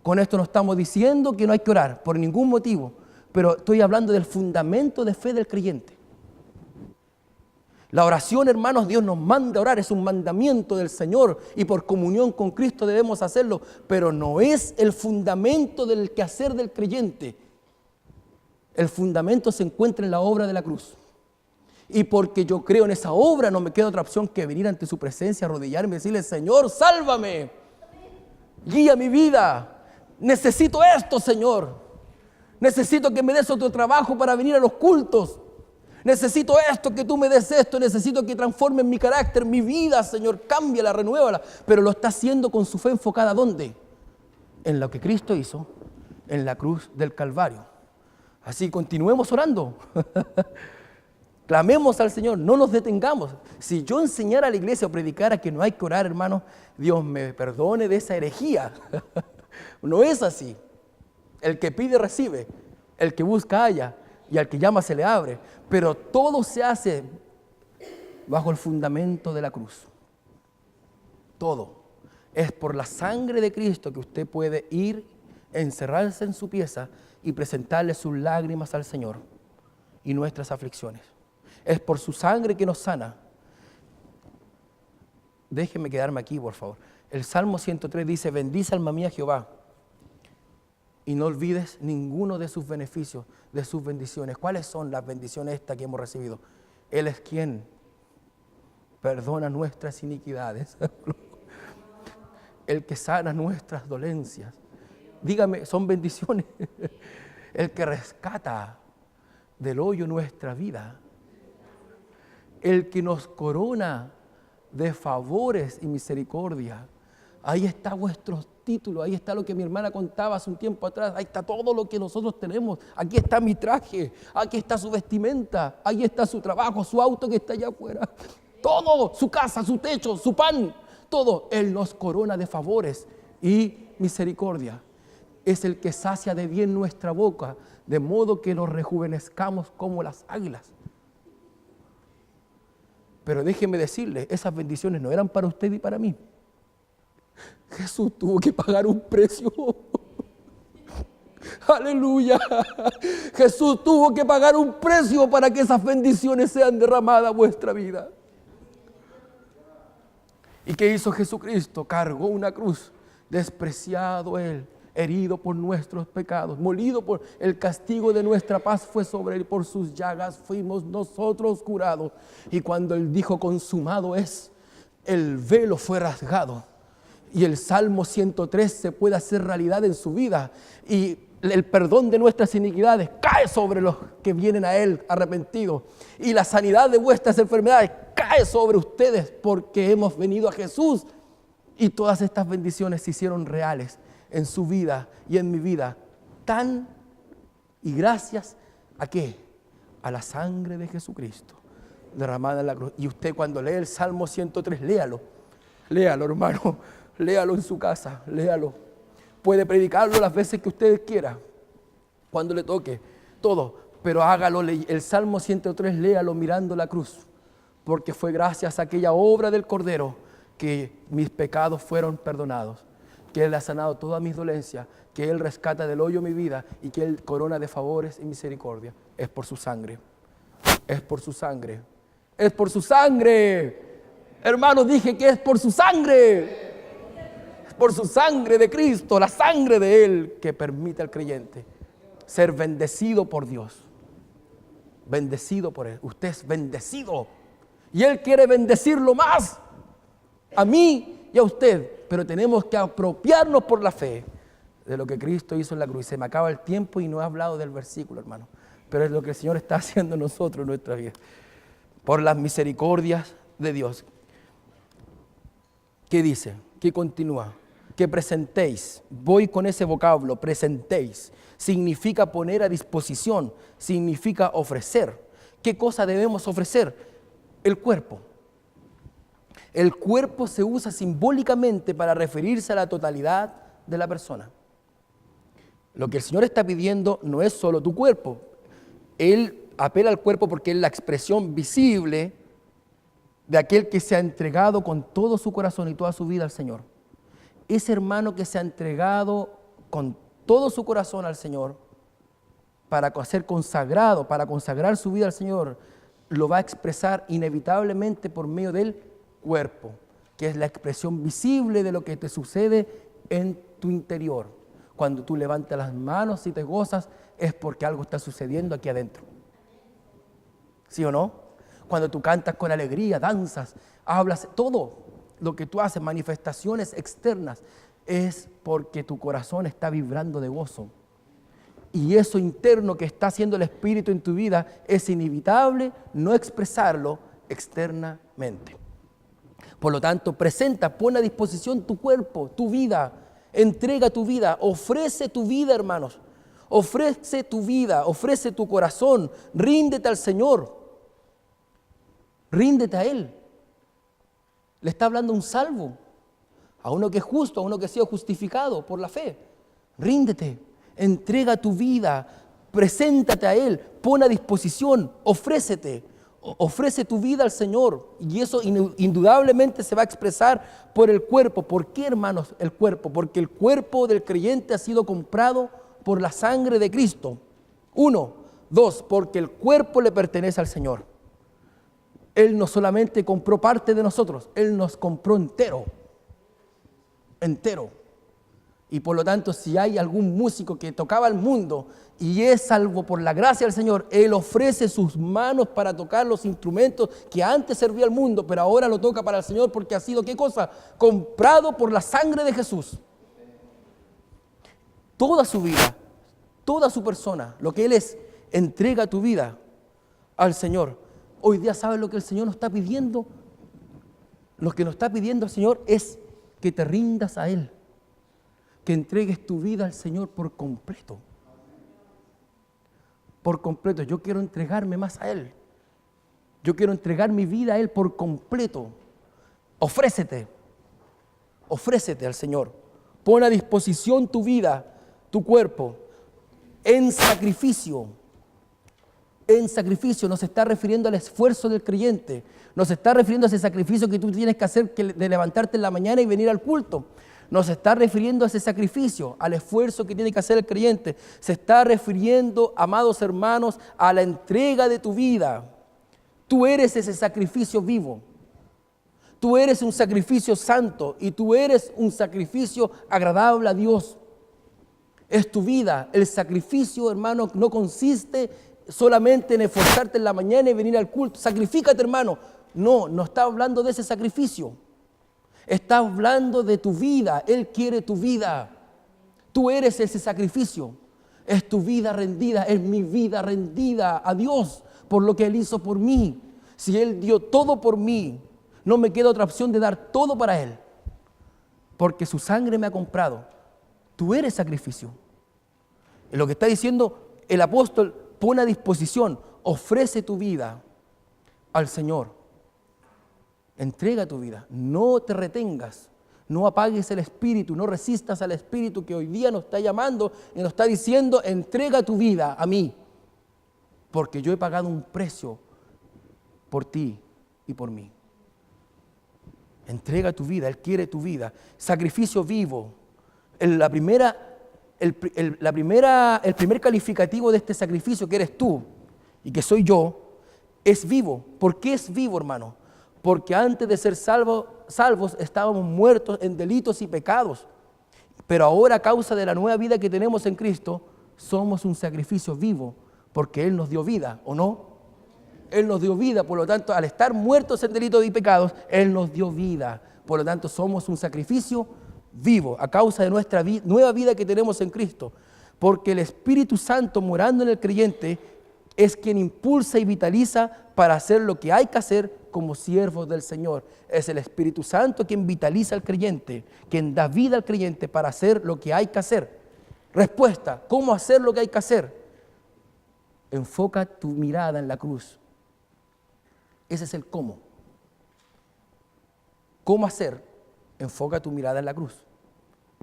Con esto no estamos diciendo que no hay que orar, por ningún motivo. Pero estoy hablando del fundamento de fe del creyente. La oración, hermanos, Dios nos manda a orar, es un mandamiento del Señor y por comunión con Cristo debemos hacerlo, pero no es el fundamento del quehacer del creyente. El fundamento se encuentra en la obra de la cruz. Y porque yo creo en esa obra, no me queda otra opción que venir ante su presencia, arrodillarme y decirle: Señor, sálvame, guía mi vida, necesito esto, Señor. Necesito que me des otro trabajo para venir a los cultos. necesito esto, que tú me des esto, necesito que transformes mi carácter, mi vida, Señor, cámbiala, renuévala. Pero lo está haciendo con su fe enfocada, ¿dónde? En lo que Cristo hizo en la cruz del Calvario. Así continuemos orando. Clamemos al Señor, no nos detengamos. Si yo enseñara a la iglesia o predicara que no hay que orar, hermano, Dios me perdone de esa herejía. No es así. El que pide recibe, el que busca halla y al que llama se le abre. Pero todo se hace bajo el fundamento de la cruz. Todo. Es por la sangre de Cristo que usted puede ir, encerrarse en su pieza y presentarle sus lágrimas al Señor y nuestras aflicciones. Es por su sangre que nos sana. Déjenme quedarme aquí, por favor. El Salmo 103 dice, bendice alma mía Jehová y no olvides ninguno de sus beneficios, de sus bendiciones. ¿Cuáles son las bendiciones estas que hemos recibido? Él es quien perdona nuestras iniquidades. El que sana nuestras dolencias. Dígame, son bendiciones. El que rescata del hoyo nuestra vida. El que nos corona de favores y misericordia. Ahí está vuestro título, ahí está lo que mi hermana contaba hace un tiempo atrás, ahí está todo lo que nosotros tenemos, aquí está mi traje, aquí está su vestimenta, ahí está su trabajo, su auto que está allá afuera, todo, su casa, su techo, su pan, todo. Él nos corona de favores y misericordia. Es el que sacia de bien nuestra boca, de modo que nos rejuvenezcamos como las águilas. Pero déjeme decirle, esas bendiciones no eran para usted y para mí. Jesús tuvo que pagar un precio. Aleluya. Jesús tuvo que pagar un precio para que esas bendiciones sean derramadas a vuestra vida. ¿Y qué hizo Jesucristo? Cargó una cruz, despreciado Él, herido por nuestros pecados, molido por el castigo de nuestra paz fue sobre Él, por sus llagas fuimos nosotros curados. Y cuando Él dijo consumado es, el velo fue rasgado. Y el Salmo 103 se puede hacer realidad en su vida. Y el perdón de nuestras iniquidades cae sobre los que vienen a Él arrepentidos. Y la sanidad de vuestras enfermedades cae sobre ustedes porque hemos venido a Jesús. Y todas estas bendiciones se hicieron reales en su vida y en mi vida. Y gracias ¿a qué? A la sangre de Jesucristo derramada en la cruz. Y usted cuando lee el Salmo 103, léalo. Léalo, hermano. Léalo en su casa, léalo. Puede predicarlo las veces que usted quiera, cuando le toque, todo. Pero hágalo, el Salmo 103, léalo mirando la cruz. Porque fue gracias a aquella obra del Cordero que mis pecados fueron perdonados. Que Él ha sanado todas mis dolencias, que Él rescata del hoyo mi vida y que Él corona de favores y misericordia. Es por su sangre, es por su sangre, es por su sangre. Hermanos, dije que es por su sangre. Es por su sangre de Cristo, la sangre de Él que permite al creyente ser bendecido por Dios. Bendecido por Él. Usted es bendecido. Y Él quiere bendecirlo más a mí y a usted. Pero tenemos que apropiarnos por la fe de lo que Cristo hizo en la cruz. Se me acaba el tiempo y no he hablado del versículo, hermano. Pero es lo que el Señor está haciendo en nosotros, en nuestra vida. Por las misericordias de Dios. ¿Qué dice? ¿Qué continúa? Que presentéis. Voy con ese vocablo, presentéis. Significa poner a disposición. Significa ofrecer. ¿Qué cosa debemos ofrecer? El cuerpo. El cuerpo se usa simbólicamente para referirse a la totalidad de la persona. Lo que el Señor está pidiendo no es solo tu cuerpo. Él apela al cuerpo porque es la expresión visible de aquel que se ha entregado con todo su corazón y toda su vida al Señor. Ese hermano que se ha entregado con todo su corazón al Señor para ser consagrado, para consagrar su vida al Señor, lo va a expresar inevitablemente por medio del cuerpo, que es la expresión visible de lo que te sucede en tu interior. Cuando tú levantas las manos y te gozas, es porque algo está sucediendo aquí adentro. ¿Sí o no? Cuando tú cantas con alegría, danzas, hablas, todo lo que tú haces, manifestaciones externas, es porque tu corazón está vibrando de gozo. Y eso interno que está haciendo el Espíritu en tu vida es inevitable no expresarlo externamente. Por lo tanto, pon a disposición tu cuerpo, tu vida, entrega tu vida, ofrece tu vida, hermanos. Ofrece tu vida, ofrece tu corazón, ríndete al Señor, ríndete a Él. Le está hablando un salvo, a uno que es justo, a uno que ha sido justificado por la fe. Ríndete, entrega tu vida, preséntate a Él, pon a disposición, ofrécete. Ofrece tu vida al Señor y eso indudablemente se va a expresar por el cuerpo. ¿Por qué, hermanos, el cuerpo? Porque el cuerpo del creyente ha sido comprado por la sangre de Cristo. 1, 2, porque el cuerpo le pertenece al Señor. Él no solamente compró parte de nosotros, Él nos compró entero. Entero. Y por lo tanto, si hay algún músico que tocaba al mundo y es salvo por la gracia del Señor, Él ofrece sus manos para tocar los instrumentos que antes servía al mundo, pero ahora lo toca para el Señor porque ha sido, ¿qué cosa? Comprado por la sangre de Jesús. Toda su vida, toda su persona, lo que Él es, entrega tu vida al Señor. Hoy día, ¿sabes lo que el Señor nos está pidiendo? Lo que nos está pidiendo el Señor es que te rindas a Él, que entregues tu vida al Señor por completo. Por completo, yo quiero entregarme más a Él. Yo quiero entregar mi vida a Él por completo. Ofrécete al Señor. Pon a disposición tu vida, tu cuerpo, en sacrificio. En sacrificio nos está refiriendo al esfuerzo del creyente. Nos está refiriendo a ese sacrificio que tú tienes que hacer de levantarte en la mañana y venir al culto. Nos está refiriendo a ese sacrificio, al esfuerzo que tiene que hacer el creyente. Se está refiriendo, amados hermanos, a la entrega de tu vida. Tú eres ese sacrificio vivo. Tú eres un sacrificio santo y tú eres un sacrificio agradable a Dios. Es tu vida. El sacrificio, hermano, no consiste solamente en esforzarte en la mañana y venir al culto. Sacrifícate, hermano. No está hablando de ese sacrificio. Está hablando de tu vida. Él quiere tu vida. Tú eres ese sacrificio. Es tu vida rendida, es mi vida rendida a Dios por lo que Él hizo por mí. Si Él dio todo por mí, no me queda otra opción de dar todo para Él. Porque su sangre me ha comprado. Tú eres sacrificio. Es lo que está diciendo el apóstol, pon a disposición, ofrece tu vida al Señor. Entrega tu vida, no te retengas, no apagues el Espíritu, no resistas al Espíritu que hoy día nos está llamando y nos está diciendo, entrega tu vida a mí, porque yo he pagado un precio por ti y por mí. Entrega tu vida, Él quiere tu vida, sacrificio vivo. El primer calificativo de este sacrificio que eres tú y que soy yo, es vivo. ¿Por qué es vivo, hermano? Porque antes de ser salvos estábamos muertos en delitos y pecados. Pero ahora, a causa de la nueva vida que tenemos en Cristo, somos un sacrificio vivo, porque Él nos dio vida, ¿o no? Él nos dio vida, por lo tanto, al estar muertos en delitos y pecados, Él nos dio vida. Por lo tanto, somos un sacrificio vivo, a causa de nuestra nueva vida que tenemos en Cristo. Porque el Espíritu Santo morando en el creyente es quien impulsa y vitaliza para hacer lo que hay que hacer como siervos del Señor. Es el Espíritu Santo quien vitaliza al creyente, quien da vida al creyente para hacer lo que hay que hacer. Respuesta, ¿cómo hacer lo que hay que hacer? Enfoca tu mirada en la cruz. Ese es el cómo. ¿Cómo hacer? Enfoca tu mirada en la cruz.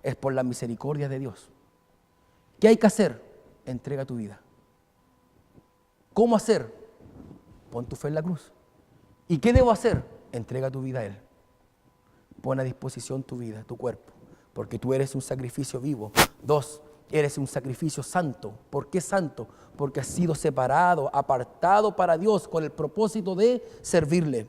Es por la misericordia de Dios. ¿Qué hay que hacer? Entrega tu vida. ¿Cómo hacer? Pon tu fe en la cruz. ¿Y qué debo hacer? Entrega tu vida a Él. Pon a disposición tu vida, tu cuerpo, porque tú eres un sacrificio vivo. 2, eres un sacrificio santo. ¿Por qué santo? Porque has sido separado, apartado para Dios con el propósito de servirle.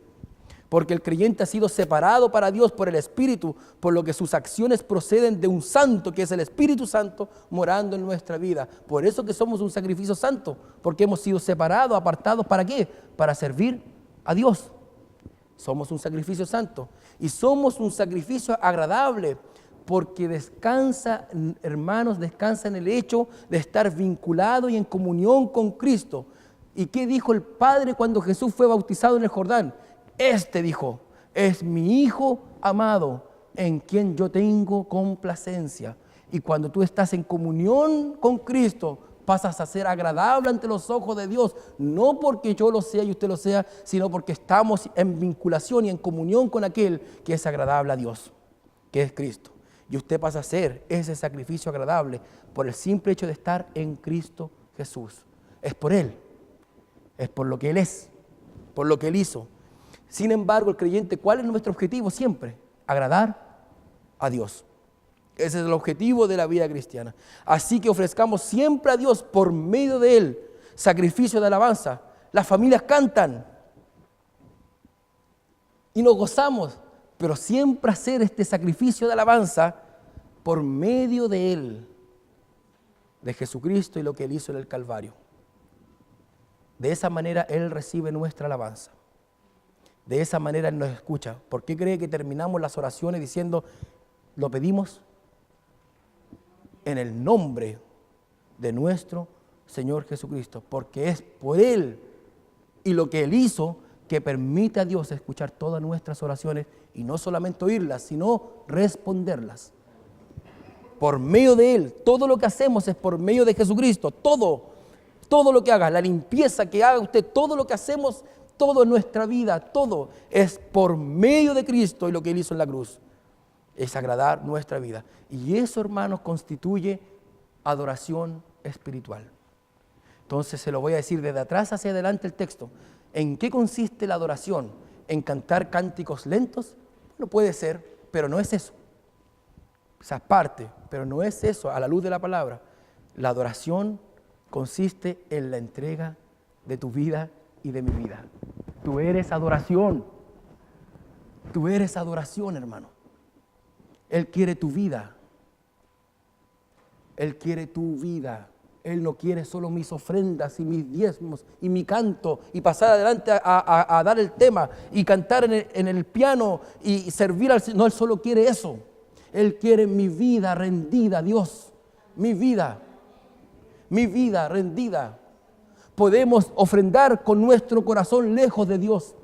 Porque el creyente ha sido separado para Dios por el Espíritu, por lo que sus acciones proceden de un santo, que es el Espíritu Santo, morando en nuestra vida. Por eso que somos un sacrificio santo, porque hemos sido separados, apartados, ¿para qué? Para servir a Dios. Somos un sacrificio santo y somos un sacrificio agradable. porque descansa, hermanos, descansa en el hecho de estar vinculado y en comunión con Cristo. ¿Y qué dijo el Padre cuando Jesús fue bautizado en el Jordán? Dijo, es mi Hijo amado, en quien yo tengo complacencia. Y cuando tú estás en comunión con Cristo, pasas a ser agradable ante los ojos de Dios, no porque yo lo sea y usted lo sea, sino porque estamos en vinculación y en comunión con aquel que es agradable a Dios, que es Cristo. Y usted pasa a ser ese sacrificio agradable por el simple hecho de estar en Cristo Jesús. Es por Él, es por lo que Él es, por lo que Él hizo. Sin embargo, el creyente, ¿cuál es nuestro objetivo siempre? Agradar a Dios. Ese es el objetivo de la vida cristiana. Así que ofrezcamos siempre a Dios por medio de Él sacrificio de alabanza. Las familias cantan y nos gozamos, pero siempre hacer este sacrificio de alabanza por medio de Él, de Jesucristo y lo que Él hizo en el Calvario. De esa manera Él recibe nuestra alabanza. De esa manera Él nos escucha. ¿Por qué cree que terminamos las oraciones diciendo, lo pedimos en el nombre de nuestro Señor Jesucristo? Porque es por Él y lo que Él hizo que permite a Dios escuchar todas nuestras oraciones y no solamente oírlas, sino responderlas. Por medio de Él, todo lo que hacemos es por medio de Jesucristo, todo lo que haga, la limpieza que haga usted, todo lo que hacemos, todo en nuestra vida, todo es por medio de Cristo y lo que Él hizo en la cruz. Es agradar nuestra vida. Y eso, hermanos, constituye adoración espiritual. Entonces se lo voy a decir desde atrás hacia adelante el texto. ¿En qué consiste la adoración? ¿En cantar cánticos lentos? Bueno, puede ser, pero no es eso. Esa parte, pero no es eso a la luz de la palabra. La adoración consiste en la entrega de tu vida y de mi vida. Tú eres adoración. Tú eres adoración, hermano. Él quiere tu vida. Él quiere tu vida. Él no quiere solo mis ofrendas y mis diezmos y mi canto y pasar adelante a dar el tema y cantar en el piano y servir al Señor. No, Él solo quiere eso. Él quiere mi vida rendida a Dios. Mi vida rendida. Podemos ofrendar con nuestro corazón lejos de Dios.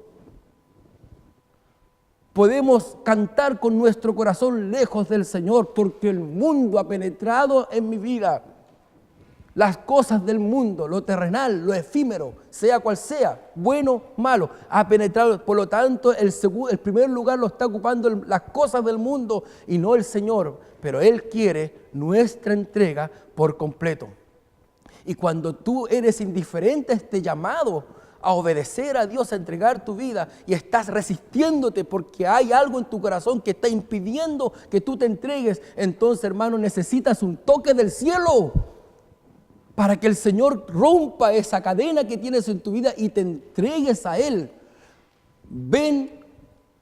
Podemos cantar con nuestro corazón lejos del Señor porque el mundo ha penetrado en mi vida. Las cosas del mundo, lo terrenal, lo efímero, sea cual sea, bueno, malo, ha penetrado. Por lo tanto, el primer lugar lo está ocupando las cosas del mundo y no el Señor. Pero Él quiere nuestra entrega por completo. Y cuando tú eres indiferente a este llamado a obedecer a Dios, a entregar tu vida y estás resistiéndote porque hay algo en tu corazón que está impidiendo que tú te entregues, entonces, hermano, necesitas un toque del cielo para que el Señor rompa esa cadena que tienes en tu vida y te entregues a Él. Ven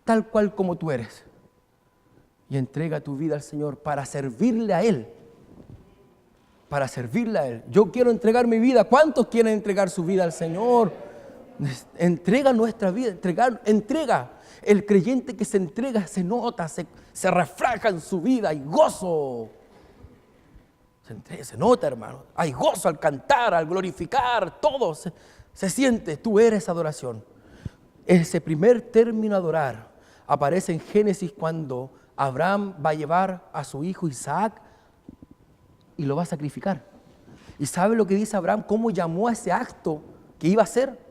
tal cual como tú eres y entrega tu vida al Señor para servirle a Él. Para servirle a Él. Yo quiero entregar mi vida. ¿Cuántos quieren entregar su vida al Señor? Entrega nuestra vida, entrega. El creyente que se entrega se nota, se refleja en su vida, hay gozo. Se nota, hermano, hay gozo al cantar, al glorificar, todo se siente. Tú eres adoración. Ese primer término adorar aparece en Génesis cuando Abraham va a llevar a su hijo Isaac y lo va a sacrificar. ¿Y sabe lo que dice Abraham? ¿Cómo llamó a ese acto que iba a hacer?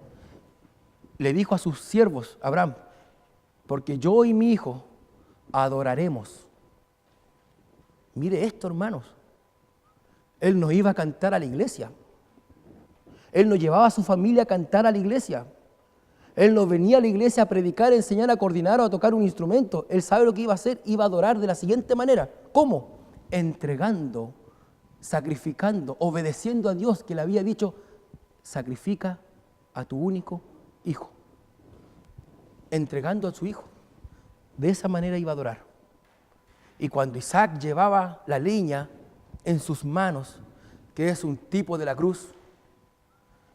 Le dijo a sus siervos, Abraham, porque yo y mi hijo adoraremos. Mire esto, hermanos. Él no iba a cantar a la iglesia. Él no llevaba a su familia a cantar a la iglesia. Él no venía a la iglesia a predicar, a enseñar, a coordinar o a tocar un instrumento. Él sabe lo que iba a hacer, iba a adorar de la siguiente manera. ¿Cómo? Entregando, sacrificando, obedeciendo a Dios que le había dicho, sacrifica a tu único hijo. Entregando a su hijo. De esa manera iba a adorar. Y cuando Isaac llevaba la leña en sus manos, que es un tipo de la cruz,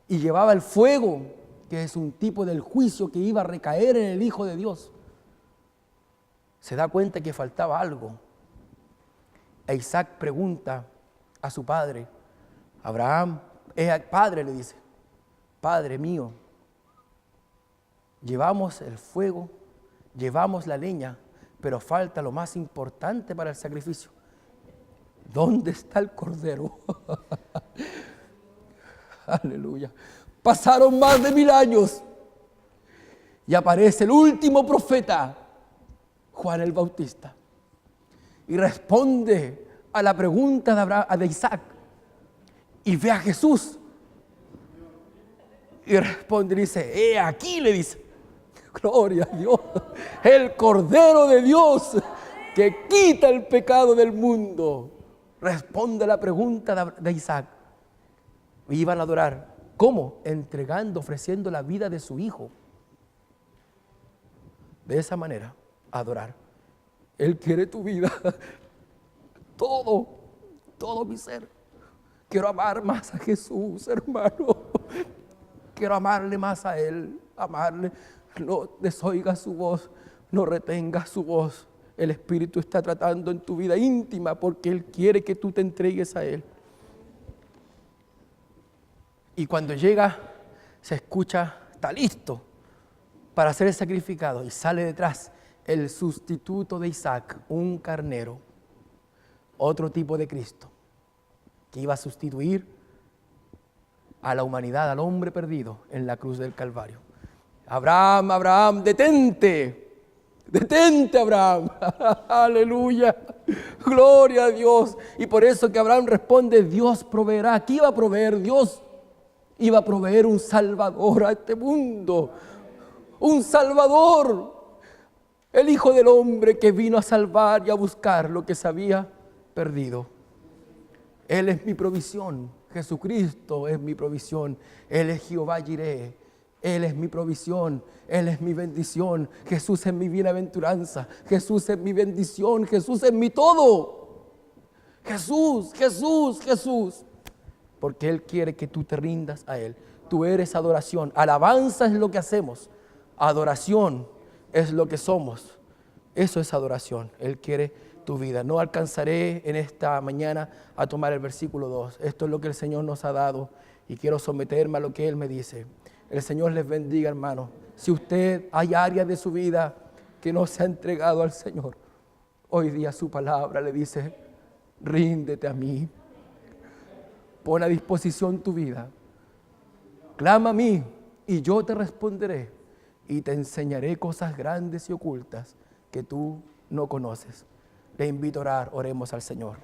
y llevaba el fuego, que es un tipo del juicio que iba a recaer en el Hijo de Dios, se da cuenta que faltaba algo. E Isaac pregunta a su padre, Abraham, padre, le dice, Padre mío, llevamos el fuego, llevamos la leña, pero falta lo más importante para el sacrificio. ¿Dónde está el cordero? Aleluya. Pasaron más de 1000 años y aparece el último profeta, Juan el Bautista, y responde a la pregunta de Isaac y ve a Jesús y responde y dice, he aquí, le dice, gloria a Dios, el Cordero de Dios que quita el pecado del mundo. Responde a la pregunta de Isaac. Iban a adorar. ¿Cómo? Entregando, ofreciendo la vida de su hijo. De esa manera, adorar. Él quiere tu vida. Todo mi ser. Quiero amar más a Jesús, hermano. Quiero amarle más a Él. Amarle. No desoiga su voz. No retenga su voz. El Espíritu está tratando en tu vida íntima porque Él quiere que tú te entregues a Él. Y cuando llega, se escucha, está listo para ser sacrificado. Y sale detrás el sustituto de Isaac, un carnero, otro tipo de Cristo, que iba a sustituir a la humanidad, al hombre perdido en la cruz del Calvario. Abraham, Abraham, detente. Detente, Abraham. Aleluya. Gloria a Dios. Y por eso que Abraham responde, Dios proveerá. ¿Qué iba a proveer Dios? Iba a proveer un Salvador a este mundo. Un Salvador. El Hijo del Hombre que vino a salvar y a buscar lo que se había perdido. Él es mi provisión. Jesucristo es mi provisión. Él es Jehová Jireh. Él es mi provisión, Él es mi bendición, Jesús es mi bienaventuranza, Jesús es mi bendición, Jesús es mi todo. Jesús, Jesús, Jesús. Porque Él quiere que tú te rindas a Él. Tú eres adoración. Alabanza es lo que hacemos. Adoración es lo que somos. Eso es adoración. Él quiere tu vida. No alcanzaré en esta mañana a tomar el versículo 2. Esto es lo que el Señor nos ha dado y quiero someterme a lo que Él me dice. El Señor les bendiga, hermano. Si usted hay áreas de su vida que no se ha entregado al Señor, hoy día su palabra le dice, ríndete a mí. Pon a disposición tu vida. Clama a mí y yo te responderé y te enseñaré cosas grandes y ocultas que tú no conoces. Le invito a orar, oremos al Señor.